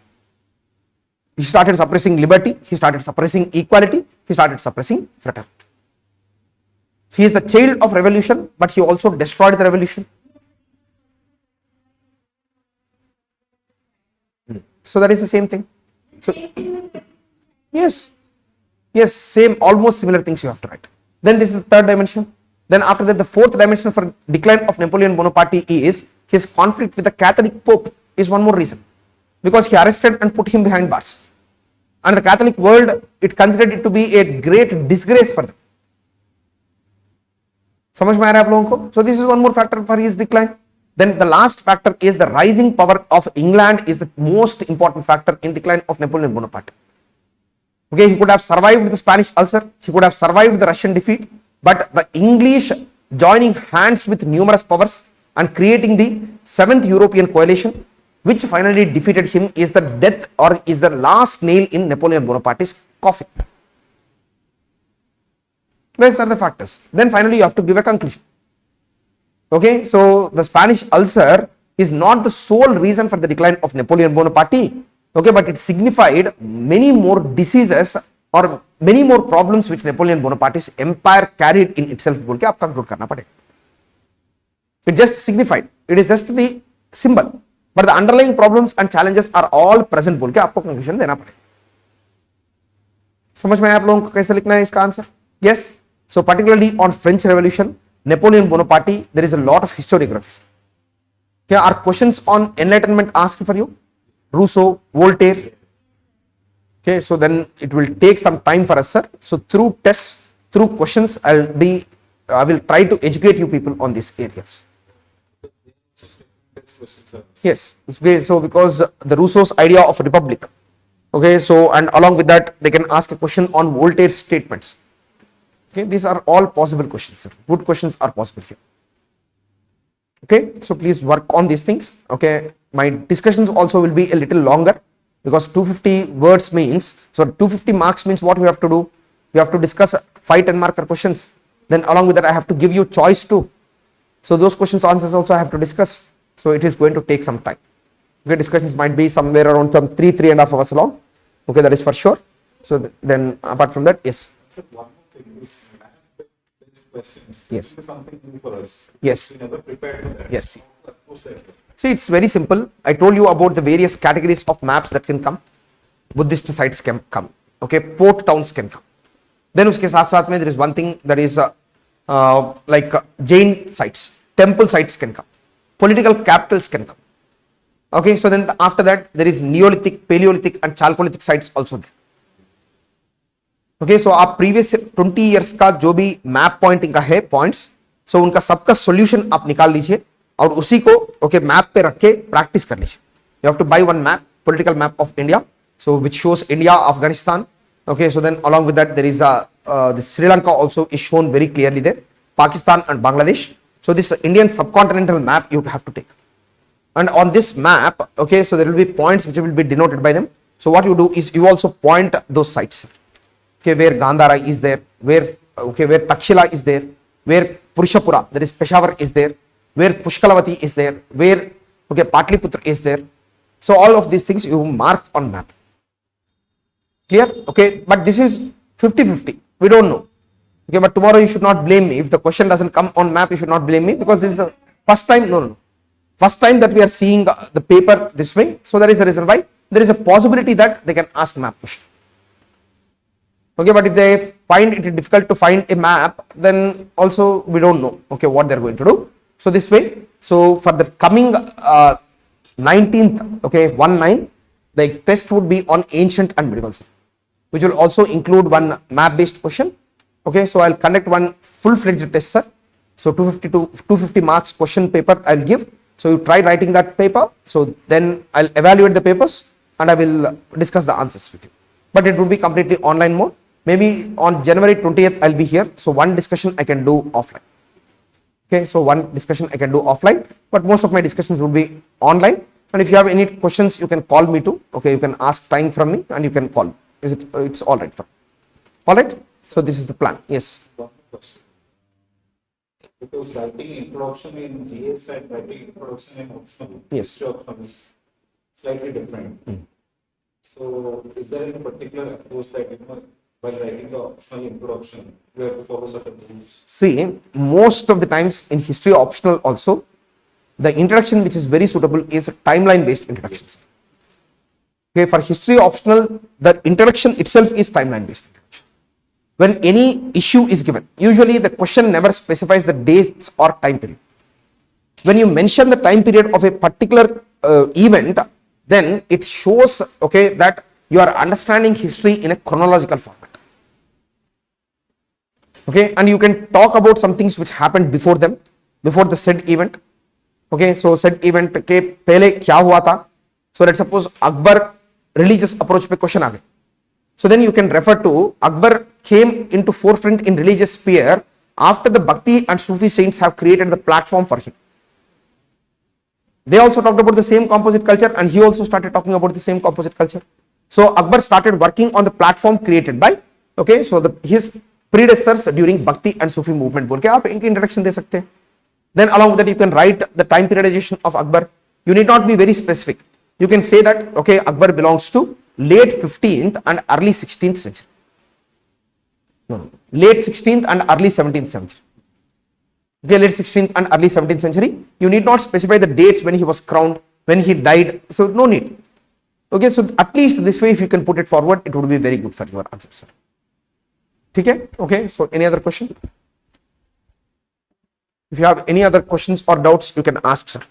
He started suppressing liberty, he started suppressing equality, he started suppressing fraternity. He is the child of revolution, but he also destroyed the revolution. So that is the same thing. So, yes, same, almost similar things you have to write. Then this is the third dimension. Then after that, the fourth dimension for decline of Napoleon Bonaparte is his conflict with the Catholic Pope is one more reason. Because he arrested and put him behind bars. And the Catholic world, it considered it to be a great disgrace for them. समझ में आ रहा है आप लोगों को? So this is one more factor for his decline. Then the last factor is the rising power of England is the most important factor in decline of Napoleon Bonaparte. Okay, he could have survived the Spanish ulcer, he could have survived the Russian defeat, but the English joining hands with numerous powers and creating the 7th European coalition, which finally defeated him, is the death or is the last nail in Napoleon Bonaparte's coffin. These are the factors. Then finally you have to give a conclusion. Okay, so the Spanish ulcer is not the sole reason for the decline of Napoleon Bonaparte. Okay, but it signified many more diseases or many more problems which Napoleon Bonaparte's empire carried in itself. बोल के आप conclude करना पड़ेगा. It just signified. It is just the symbol. But the underlying problems and challenges are all present बोल के आपको conclusion देना पड़ेगा. समझ में आया आप लोगों को कैसे लिखना है इसका answer? Yes. So particularly on French Revolution, Napoleon Bonaparte, there is a lot of historiography. Okay, are questions on enlightenment asked for you? Rousseau, Voltaire. Okay, so then it will take some time for us, sir. So through tests, through questions, I will try to educate you people on these areas. Yes, okay, so because the Rousseau's idea of republic. Okay, so and along with that, they can ask a question on Voltaire's statements. Okay, these are all possible questions, sir. Good questions are possible here. Okay, so please work on these things. Okay, my discussions also will be a little longer because 250 words means, so 250 marks means what we have to do? We have to discuss 5 10 marker questions. Then along with that, I have to give you choice too. So those questions answers also I have to discuss. So it is going to take some time. Okay, discussions might be somewhere around some 3.5 hours long. Okay, that is for sure. So then apart from that, yes. One more thing is questions. Yes. This is something new for us. Yes. We never prepared for that. Yes. Who's that? See, it's very simple. I told you about the various categories of maps that can come. Buddhist sites can come. Okay, port towns can come. Then uske saath saath mein there is one thing that is like Jain sites, temple sites can come. Political capitals can come. Okay, so then after that there is Neolithic, Paleolithic and Chalcolithic sites also there. Okay, so आप previous 20 years का जो भी map pointing का है points, सो उनका सबका solution आप निकाल लीजिए और उसी को ओके मैप पे रख के प्रैक्टिस कर लीजिए. You have to buy one map, political map of India, so which shows India, Afghanistan. Okay, so then along with that there is the Sri Lanka also is shown very clearly there, Pakistan and Bangladesh. So this Indian subcontinental map you have to take, and on this map, okay, so there will be points which will be denoted by them. So what you do is you also point those sites. Okay, where Gandhara is there, where Takshila is there, where Purushapura, that is Peshawar is there, where Pushkalavati is there, where, okay, Patliputra is there. So all of these things you mark on map. Clear? Okay, but this is 50-50. We don't know. Okay, but tomorrow you should not blame me. If the question doesn't come on map, you should not blame me, because this is the first time, no. First time that we are seeing the paper this way. So that is the reason why there is a possibility that they can ask map question. Okay, but if they find it difficult to find a map, then also we don't know, okay, what they're going to do. So this way, so for the coming 19th, okay, 1/9, the test would be on ancient and medieval science, which will also include one map based question. Okay, so I'll conduct one full-fledged test, sir. So 250 marks question paper I'll give. So you try writing that paper. So then I'll evaluate the papers and I will discuss the answers with you. But it will be completely online mode. Maybe on January 20th I'll be here. So one discussion I can do offline. Okay, so one discussion I can do offline, but most of my discussions will be online. And if you have any questions, you can call me too. Okay, you can ask time from me and you can call me. It's all right for me. All right. So this is the plan. Yes. One question. Because writing introduction in GS and writing introduction in optional, Yes. history optional is slightly different. So is there any particular approach that while writing the optional introduction, we have to follow certain rules? See, most of the times in history optional also, the introduction which is very suitable is timeline based introductions. Okay, for history optional, the introduction itself is timeline based introduction. When any issue is given, usually the question never specifies the dates or time period. When you mention the time period of a particular event, then it shows, okay, that you are understanding history in a chronological format. Okay, and you can talk about some things which happened before them, before the said event. Okay, so said event के पहले क्या हुआ था? So let's suppose Akbar religious approach पे question आ गए. So then you can refer to Akbar came into forefront in religious sphere after the Bhakti and Sufi saints have created the platform for him. They also talked about the same composite culture and he also started talking about the same composite culture. So Akbar started working on the platform created by, okay, so his predecessors during Bhakti and Sufi movement. बोल के आप इनकी introduction दे सकते हैं. Then along with that you can write the time periodization of Akbar. You need not be very specific. You can say that, okay, Akbar belongs to late 15th and early 16th century. No, late 16th and early 17th century. Okay, late 16th and early 17th century. You need not specify the dates when he was crowned, when he died. So no need. Okay, so at least this way if you can put it forward, it would be very good for your answer, sir. Okay, okay, so any other question? If you have any other questions or doubts, you can ask, sir.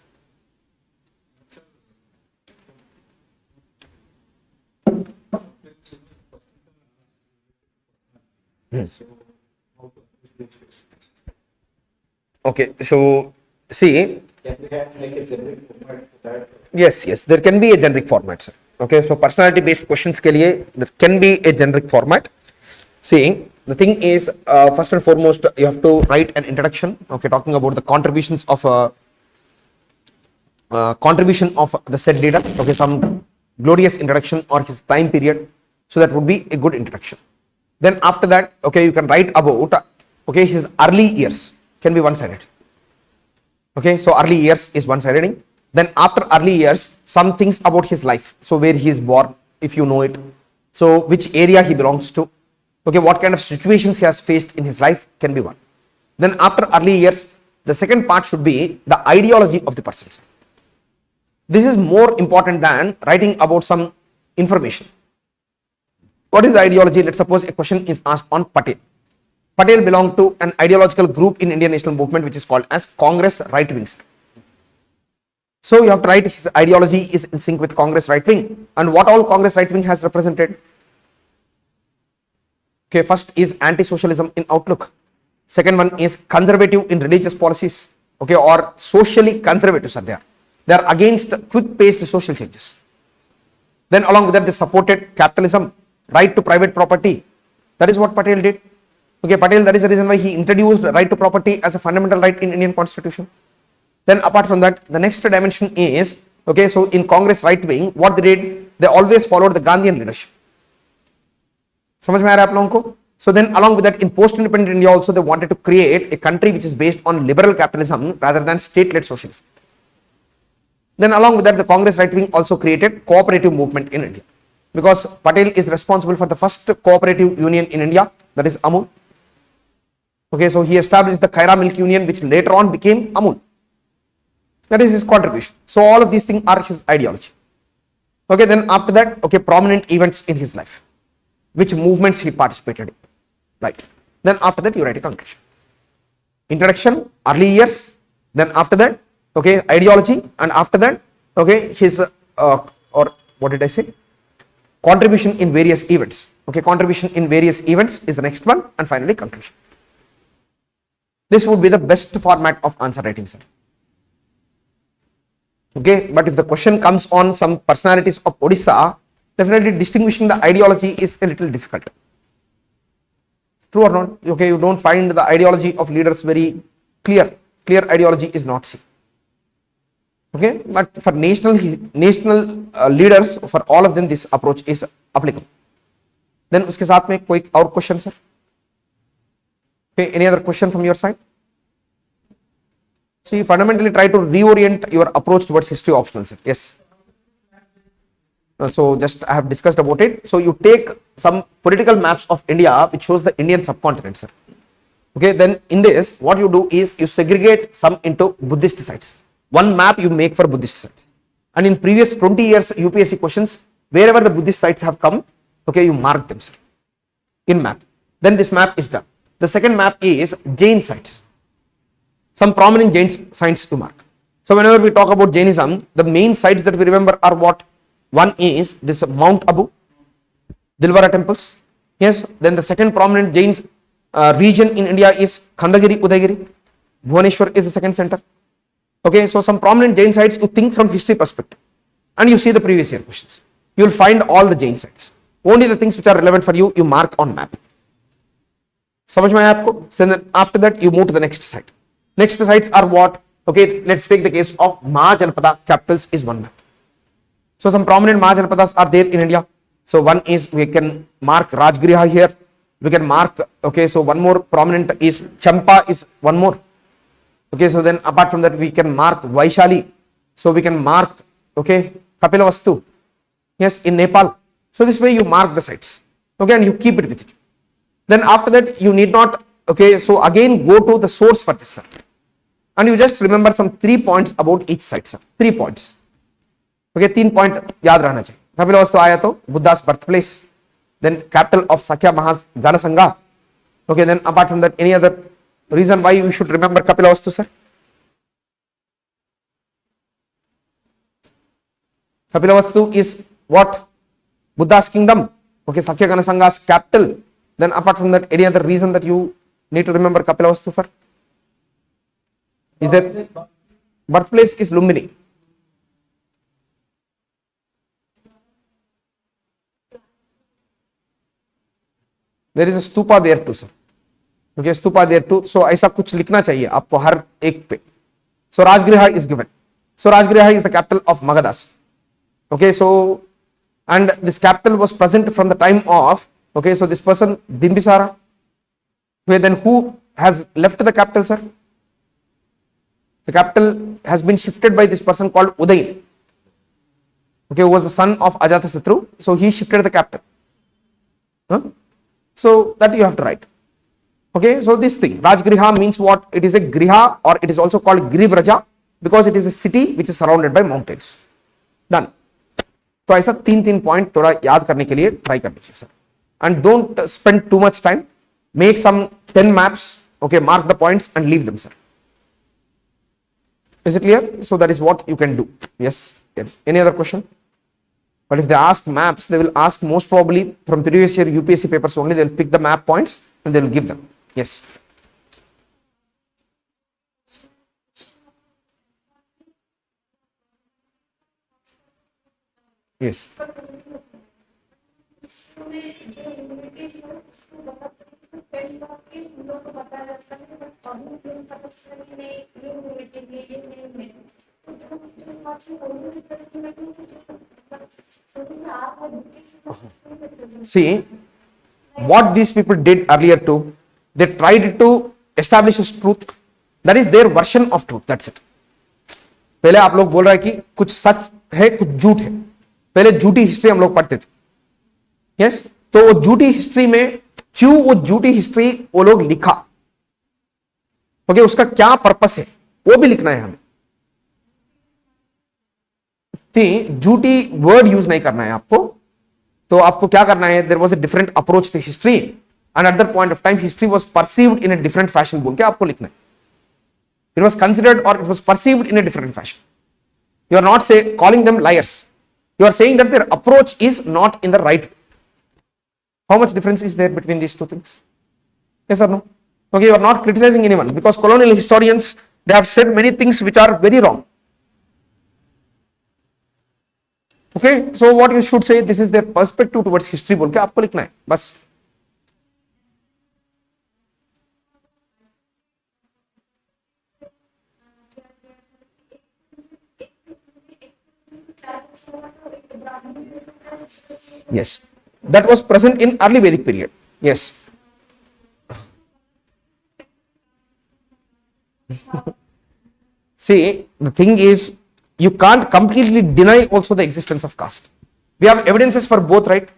Okay, so see, Can we have like a generic format for that? yes, there can be a generic format, sir. Okay, so personality based questions के लिए there can be a generic format. See, the thing is, first and foremost, you have to write an introduction, okay, talking about the contribution of the said leader, okay, some glorious introduction or his time period. So that would be a good introduction. Then after that, okay, you can write about, okay, his early years, can be one-sided. Okay, so early years is one-sided. Then after early years, some things about his life. So where he is born, if you know it. So which area he belongs to. Okay, what kind of situations he has faced in his life can be one. Then after early years, the second part should be the ideology of the person. This is more important than writing about some information. What is the ideology? Let's suppose a question is asked on Patel. Patel belonged to an ideological group in Indian national movement which is called as Congress right wing. So you have to write his ideology is in sync with Congress right wing and what all Congress right wing has represented. Okay, first is anti-socialism in outlook. Second one is conservative in religious policies. Okay, or socially conservatives are there. They are against quick-paced social changes. Then along with that, they supported capitalism, right to private property. That is what Patel did. Okay, Patel, that is the reason why he introduced right to property as a fundamental right in Indian constitution. Then apart from that, the next dimension is, okay, so in Congress right wing, what they did, they always followed the Gandhian leadership. समझ में आ रहा है आप लोगों को? So then along with that, in post-independent India also, they wanted to create a country which is based on liberal capitalism rather than state-led socialism. Then along with that, the Congress right wing also created cooperative movement in India, because Patel is responsible for the first cooperative union in India, that is Amul. Okay, so he established the Khaira Milk Union, which later on became Amul. That is his contribution. So all of these things are his ideology. Okay, then after that, okay, prominent events in his life, which movements he participated in, right? Then after that, you write a conclusion. Introduction, early years, then after that, okay, ideology, and after that, okay, his, or what did I say? Contribution in various events. Okay, contribution in various events is the next one, and finally conclusion. This would be the best format of answer writing, sir. Okay, but if the question comes on some personalities of Odisha, definitely distinguishing the ideology is a little difficult. True or not? Okay, you don't find the ideology of leaders very clear. Clear ideology is not seen. Okay, but for national leaders, for all of them, this approach is applicable. Then uske saath mein koi aur question, sir? Okay, any other question from your side? So you fundamentally try to reorient your approach towards history optional, sir. Yes. So just I have discussed about it. So you take some political maps of India which shows the Indian subcontinent, sir. Okay, then in this, what you do is you segregate some into Buddhist sites. One map you make for Buddhist sites. And in previous 20 years UPSC questions, wherever the Buddhist sites have come, okay, you mark them, sir, in map. Then this map is done. The second map is Jain sites. Some prominent Jain sites you mark. So whenever we talk about Jainism, the main sites that we remember are what? One is this Mount Abu, Dilwara temples. Yes. Then the second prominent Jain region in India is Khandagiri, Udaygiri. Bhubaneswar is the second center. Okay. So some prominent Jain sites you think from history perspective, and you see the previous year questions. You will find all the Jain sites. Only the things which are relevant for you, you mark on map. समझ में आया आपको? So then after that you move to the next site. Next sites are what? Okay, let's take the case of Mahajanpada capitals is one map. So some prominent Mahajanapadas are there in India. So one is, we can mark Rajgriha here. We can mark, okay, so one more prominent is Champa is one more. Okay, so then apart from that we can mark Vaishali. So we can mark, okay, Kapilavastu. Yes, in Nepal. So this way you mark the sites. Okay, and you keep it with you. Then after that you need not, okay, so again go to the source for this, sir. And you just remember some 3 points about each site, sir. 3 points. Okay, 3 point याद रहना चाहिए. Kapilavastu आया तो Buddha's birthplace. Then capital of Sakya Mahagana Sangha. Okay, then apart from that, any other reason why you should remember Kapilavastu, sir? Kapilavastu is what? Buddha's kingdom. Okay, Sakya Mahagana Sangha's capital. Then apart from that, any other reason that you need to remember Kapilavastu for? Is there? Birthplace is Lumbini. There is a stupa there too, sir. Okay, stupa there too. So ऐसा कुछ लिखना चाहिए आपको हर एक पे. So Rajgriha is given. So Rajgriha is the capital of Magadhas. Okay, so and this capital was present from the time of, okay, so this person Bimbisara. Okay, then who has left the capital, sir? The capital has been shifted by this person called Udayin. Okay, who was the son of Ajatasatru. So he shifted the capital. Huh? So that you have to write. Okay, so this thing, Rajgriha means what? It is a Griha, or it is also called Girivraja, because it is a city which is surrounded by mountains. Done. तो ऐसा 3 point थोड़ा याद करने के लिए try कर लीजिए sir. And don't spend too much time. Make some 10 maps. Okay, mark the points and leave them, sir. Is it clear? So that is what you can do. Yes. Any other question? But if they ask maps, they will ask most probably from previous year UPSC papers only. They will pick the map points and they will give them. Yes. Yes. See, what these people did earlier too, they tried to establish a truth. That is their version of truth. That's it. पहले आप लोग बोल रहे हैं कि कुछ सच है कुछ झूठ है, पहले झूठी हिस्ट्री हम लोग पढ़ते थे. यस, तो वो झूठी हिस्ट्री में क्यों वो झूठी हिस्ट्री वो लोग लिखा, ओके, उसका क्या पर्पस है वो भी लिखना है हमें. झूठी वर्ड यूज नहीं करना है आपको. तो आपको क्या करना है, there was a different approach to history and at that point of time history was perceived in a different fashion बोल के आपको लिखना है. इट वाज कंसिडर्ड और it was perceived in a different fashion. You are not say calling them liars, you are saying that their approach is not in the right. How much difference is there between these two things? Yes or no? Okay, you are not criticizing anyone because colonial historians, they have said many things which are very wrong. Okay, so what you should say, this is their perspective towards history बोल के आपको लिखना है बस. Yes, that was present in early Vedic period. Yes. See, the thing is, you can't completely deny also the existence of caste. We have evidences for both, right?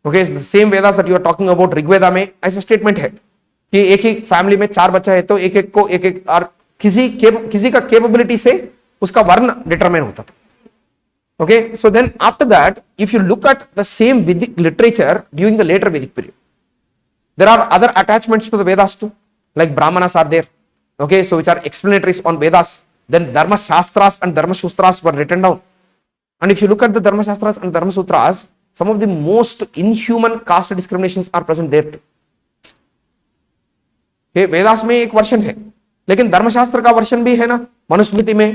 Okay, so the same Vedas that you are talking about, Rig Veda में ऐसा statement है कि एक ही family में 4 बच्चा है तो एक एक को एक एक और किसी का कैपेबिलिटी से उसका वर्ण डिटरमाइन होता था. Okay, so then after that, if you look at the same Vedic literature during the later Vedic period, there are other attachments to the Vedas too, like Brahmanas are there. Okay, so which are explanatories on Vedas. Then Dharma Shastras and Dharma Sutras were written down. And if you look at the Dharma Shastras and Dharma Sutras, some of the most inhuman caste discriminations are present there too. Okay, Vedas में एक वर्षन है, लेकिन धर्मशास्त्र का वर्षन भी है ना मनुस्मृति में.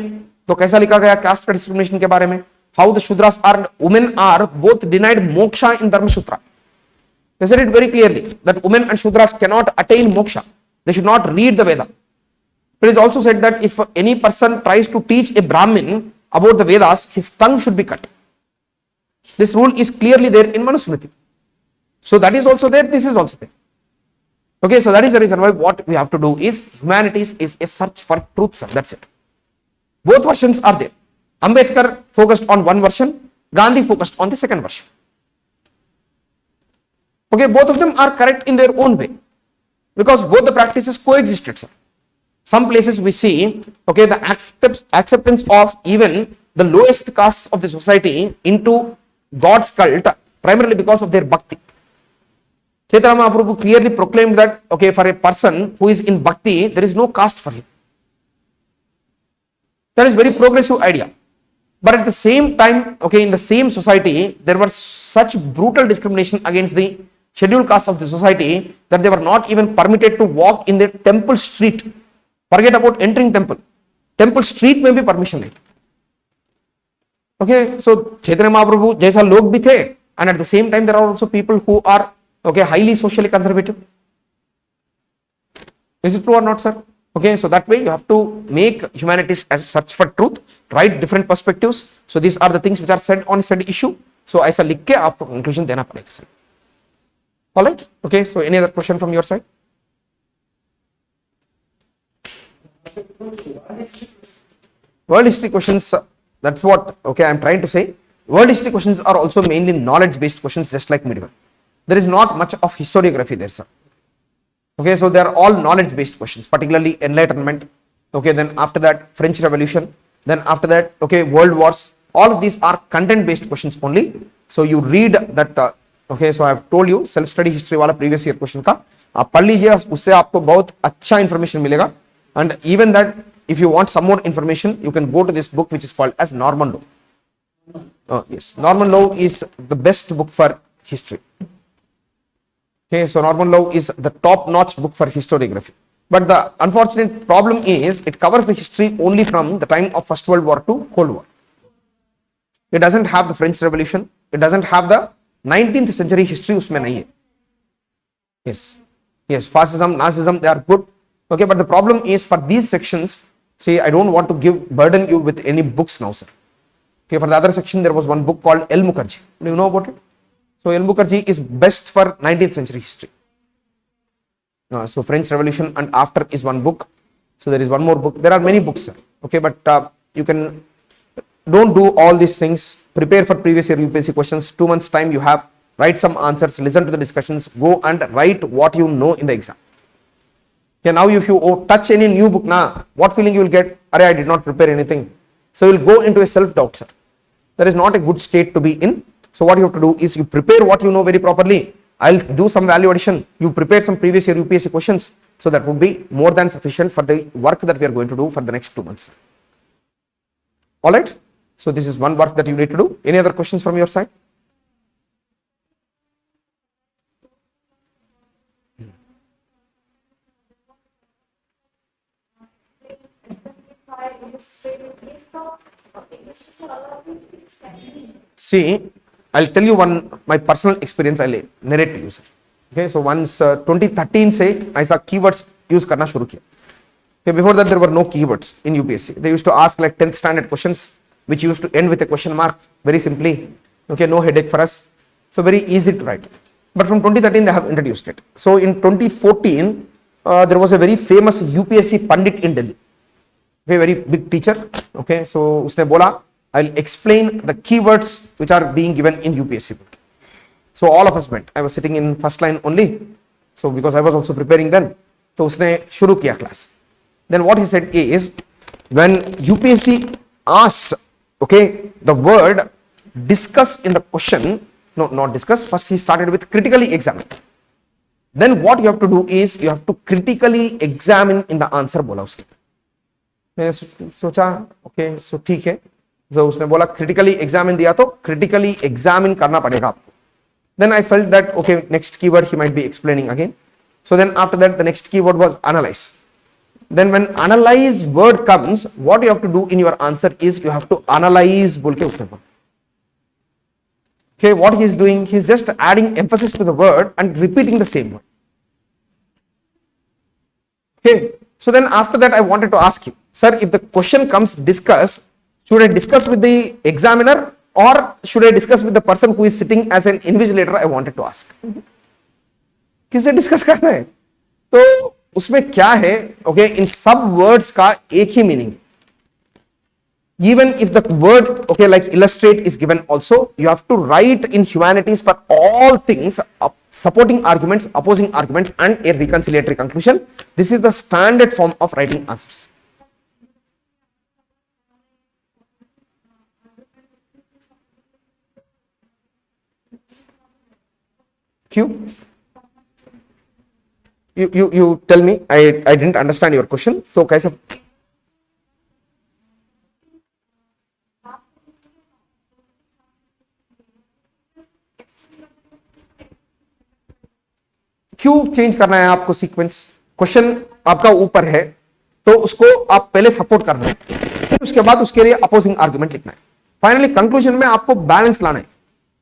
तो कैसा लिखा गया कास्ट का डिस्क्रिमिनेशन के बारे में? How the Shudras and women are both denied moksha in Dharma Sutra. They said it very clearly that women and Shudras cannot attain moksha. They should not read the Veda. It is also said that if any person tries to teach a Brahmin about the Vedas, his tongue should be cut. This rule is clearly there in Manusmriti. So that is also there, this is also there. Okay, so that is the reason why what we have to do is humanities is a search for truth, sir. That's it. Both versions are there. Ambedkar focused on one version, Gandhi focused on the second version. Okay, both of them are correct in their own way because both the practices coexisted, sir. Some places we see, okay, the acceptance of even the lowest castes of the society into God's cult primarily because of their bhakti. Chaitanya Mahaprabhu clearly proclaimed that, okay, for a person who is in bhakti, there is no caste for him. That is very progressive idea. But at the same time, okay, in the same society, there was such brutal discrimination against the scheduled castes of the society that they were not even permitted to walk in the temple street. Forget about entering temple. Temple street में भी permission नहीं. Okay, so Chaitanya Mahaprabhu जैसा लोग भी थे, and at the same time there are also people who are, okay, highly socially conservative. Is it true or not, sir? Okay, so that way you have to make humanities as a search for truth, write different perspectives. So these are the things which are said on said issue. So ऐसा लिख के आपको conclusion देना पड़ेगा, sir. All right. Okay, so any other question from your side? World history questions, that's what, okay, I'm trying to say. World history questions are also mainly knowledge based questions, just like medieval. There is not much of historiography there, sir. Okay, so they are all knowledge based questions, particularly enlightenment. Okay, then after that French Revolution, then after that, okay, world wars. All of these are content based questions only. So you read that, okay, so I have told you self study history वाला previous year question का आप पढ़ लीजिए, उससे आपको बहुत अच्छा information मिलेगा. And even that, if you want some more information, you can go to this book which is called as Norman Law. Yes, Norman Law is the best book for history. Okay, so Norman Law is the top-notch book for historiography. But the unfortunate problem is it covers the history only from the time of First World War to Cold War. It doesn't have the French Revolution. It doesn't have the 19th century history. उसमें नहीं है. Yes, yes, fascism, Nazism, they are good. Okay, but the problem is for these sections, see, I don't want to burden you with any books now, sir. Okay, for the other section, there was one book called El Mukherjee. Do you know about it? So L. Mukherjee is best for 19th century history. So French Revolution and after is one book. So there is one more book. There are many books, sir. Okay, but you can don't do all these things. Prepare for previous year UPSC questions. 2 months time you have. Write some answers. Listen to the discussions. Go and write what you know in the exam. Okay, now if you touch any new book, what feeling you will get? Arey, I did not prepare anything. So you will go into a self-doubt, sir. That is not a good state to be in. So what you have to do is you prepare what you know very properly. I'll do some value addition. You prepare some previous year UPSC questions. So that would be more than sufficient for the work that we are going to do for the next 2 months. Alright. So this is one work that you need to do. Any other questions from your side? See, I'll tell you my personal experience. I'll narrate to you, sir. Okay, so once 2013 say I saw keywords use karna shuru kiya. Okay, before that there were no keywords in UPSC. They used to ask like 10th standard questions which used to end with a question mark very simply. Okay, no headache for us. So very easy to write. But from 2013 they have introduced it. So in 2014 there was a very famous UPSC Pandit in Delhi. Okay, very big teacher. Okay, so usne bola I'll explain the keywords which are being given in UPSC book. So all of us went. I was sitting in first line only. So because I was also preparing then. So usne shuru kiya class. Then what he said is, when UPSC asks, okay, the word discuss in the question, no, not discuss, first he started with critically examine. Then what you have to do is, you have to critically examine in the answer बोला उसने. मैंने सोचा, okay, so ठीक है. So उसने बोला critically examine दिया तो critically examine करना पड़ेगा आपको. Then I felt that, okay, next keyword he might be explaining again. So then after that, the next keyword was analyze. Then when analyze word comes, what you have to do in your answer is you have to analyze बोल के उसने बोला. Okay, what he is doing, he is just adding emphasis to the word and repeating the same word. Okay, so then after that I wanted to ask you, sir, if the question comes discuss, should I discuss with the examiner or should I discuss with the person who is sitting as an invigilator? I wanted to ask. किससे discuss करना है? तो उसमें क्या है? Okay, in सब words का एक ही meaning. Even if the word, okay, like illustrate is given also, you have to write in humanities for all things, supporting arguments, opposing arguments, and a reconciliatory conclusion. This is the standard form of writing answers. Q? You tell me. I didn't understand your question. So कैसे? क्यों change करना है आपको sequence? Question आपका ऊपर है तो उसको आप पहले सपोर्ट करना है, फिर उसके बाद उसके लिए अपोजिंग आर्गुमेंट लिखना है. फाइनली कंक्लूजन में आपको बैलेंस लाना है.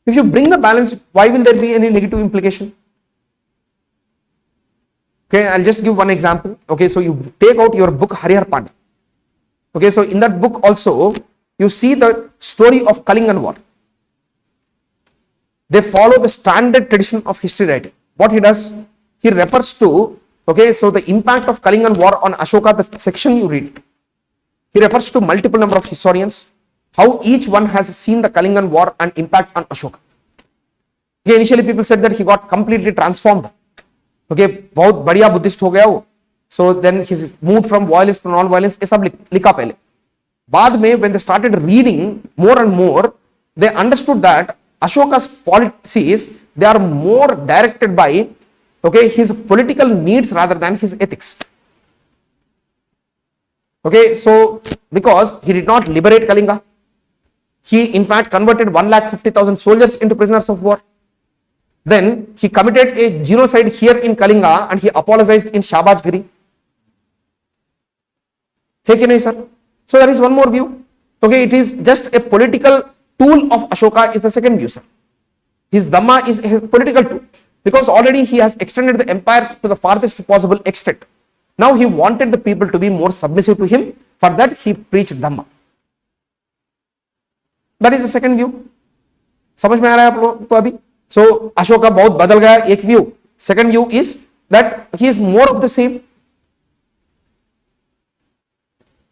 If you bring the balance, why will there be any negative implication? Okay, I'll just give one example. Okay, so you take out your book Harihar Pandya. Okay, so in that book also you see the story of Kalingan War. They follow the standard tradition of history writing. What he does, he refers to, okay, so the impact of Kalingan War on Ashoka, the section you read. He refers to multiple number of historians, how each one has seen the Kalingan War and impact on Ashoka. Okay, initially people said that he got completely transformed. Okay, बहुत बढ़िया Buddhist हो गया वो. So then he's moved from violence to non-violence. ये सब लिखा पहले. बाद में when they started reading more and more, they understood that Ashoka's policies, they are more directed by, okay, his political needs rather than his ethics. Okay, so because he did not liberate Kalinga, he in fact converted 150,000 soldiers into prisoners of war. Then he committed a genocide here in Kalinga and he apologized in Shahbazgiri. Hey, can I, sir? So there is one more view. Okay, it is just a political tool of Ashoka is the second view, sir. His Dhamma is a political tool because already he has extended the empire to the farthest possible extent. Now he wanted the people to be more submissive to him. For that he preached Dhamma. That is the second view. समझ में आ रहा है आप लोगों को अभी? So Ashoka बहुत बदल गया एक view. Second view is that he is more of the same.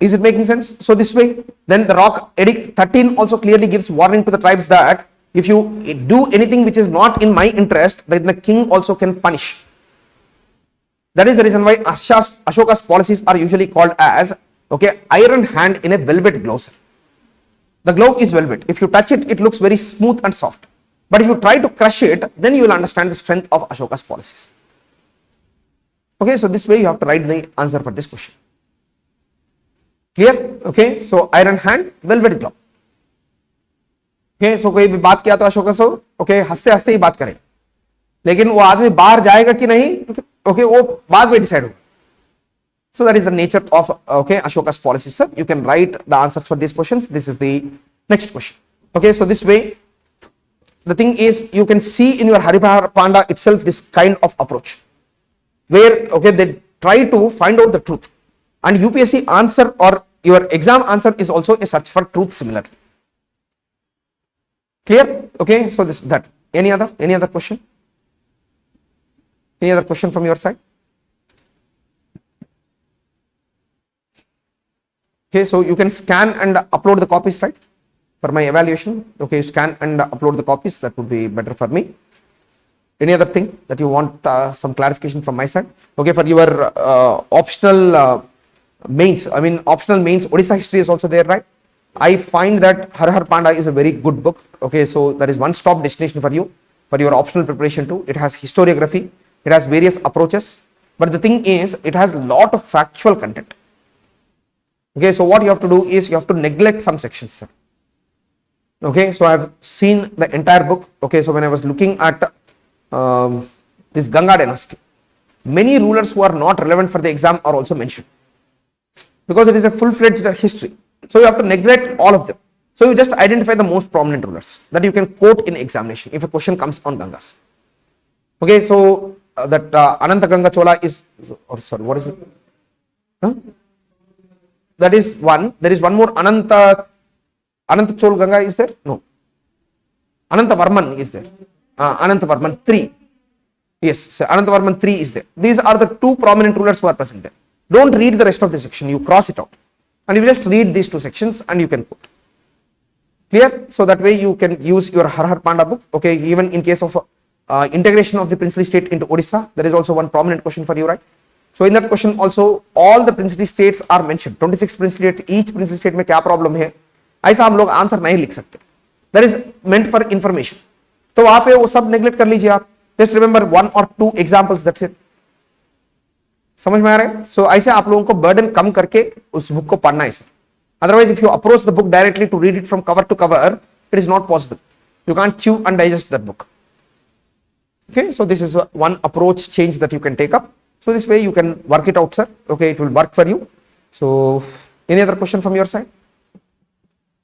Is it making sense? So this way, then the Rock Edict 13 also clearly gives warning to the tribes that if you do anything which is not in my interest, then the king also can punish. That is the reason why Ashoka's policies are usually called as, okay, iron hand in a velvet glove. The glove is velvet. If you touch it, it looks very smooth and soft. But if you try to crush it, then you will understand the strength of Ashoka's policies. Okay, so this way you have to write the answer for this question. Clear? Okay, so iron hand, velvet glove. Okay, so कोई भी बात किया तो अशोका सो okay, हंसते हंसते ही बात करें, लेकिन वो आदमी बाहर जाएगा कि नहीं, okay, वो बाद में डिसाइड होगा. So that is the nature of okay Ashoka's policy, sir. You can write the answers for these questions. This is the next question. Okay, so this way, the thing is you can see in your Haripara Panda itself this kind of approach, where okay they try to find out the truth, and UPSC answer or your exam answer is also a search for truth similar. Clear? Okay, so this that any other question? Any other question from your side? Okay, so you can scan and upload the copies, right, for my evaluation. Okay, scan and upload the copies, that would be better for me. Any other thing that you want some clarification from my side? Okay, for your optional mains, I mean optional mains, Odisha history is also there, right? I find that Har Har Panda is a very good book. Okay, so that is one stop destination for you, for your optional preparation too. It has historiography, it has various approaches, but the thing is it has a lot of factual content. Okay, so what you have to do is you have to neglect some sections, sir. Okay, so I have seen the entire book. Okay, so when I was looking at this Ganga dynasty, many rulers who are not relevant for the exam are also mentioned, because it is a full-fledged history. So you have to neglect all of them. So you just identify the most prominent rulers that you can quote in examination if a question comes on Gangas. Okay, so that Ananta Ganga Chola is, or sorry, what is it? Huh? That is one. There is one more Ananta Chol Ganga is there? No. Ananta Varman is there. Ananta Varman 3. Yes, so Ananta Varman 3 is there. These are the two prominent rulers who are present there. Don't read the rest of the section. You cross it out. And you just read these two sections and you can quote. Clear? So that way you can use your Har Har Panda book. Okay, even in case of integration of the princely state into Odisha, there is also one prominent question for you, right? So in that question also all the princely states are mentioned. 26 princely states, each princely state में क्या problem है, ऐसा हम लोग answer नहीं लिख सकते. That is meant for information. तो वहां पे वो सब neglect कर लीजिए आप. Just remember 1 or 2 examples, that's it. समझ में आ रहा है? So ऐसे आप लोगों को burden कम करके उस book को पढ़ना है sir. Otherwise if you approach the book directly to read it from cover to cover, it is not possible. You can't chew and digest that book. Okay, so this is one approach change that you can take up. So this way you can work it out, sir. Okay, it will work for you. So any other question from your side?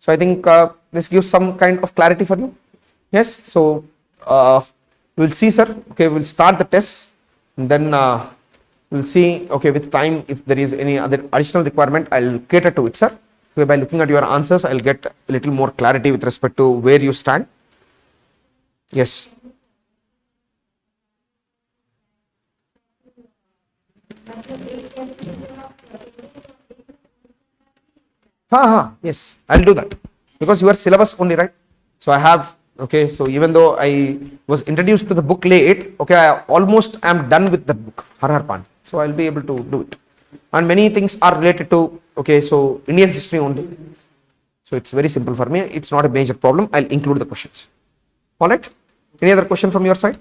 So I think this gives some kind of clarity for you. Yes, so we'll see, sir. Okay, we'll start the test and then we'll see, okay, with time if there is any other additional requirement, I'll cater to it, sir. Okay, by looking at your answers, I'll get a little more clarity with respect to where you stand. Yes. Yes, I'll do that because your syllabus only, right? So I have, okay, so even though I was introduced to the book late, okay, I almost am done with the book, Har Har Panda. So I'll be able to do it. And many things are related to, okay, so Indian history only. So it's very simple for me. It's not a major problem. I'll include the questions. All right. Any other question from your side?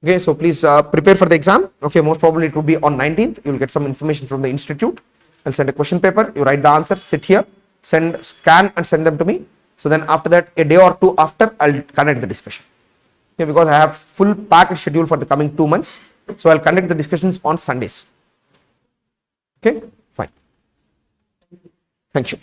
Okay, so please prepare for the exam. Okay, most probably it will be on 19th. You will get some information from the institute. I'll send a question paper. You write the answers, sit here, scan and send them to me. So then after that, a day or two after, I'll conduct the discussion. Okay, because I have full packed schedule for the coming 2 months. So I'll conduct the discussions on Sundays. Okay, fine. Thank you.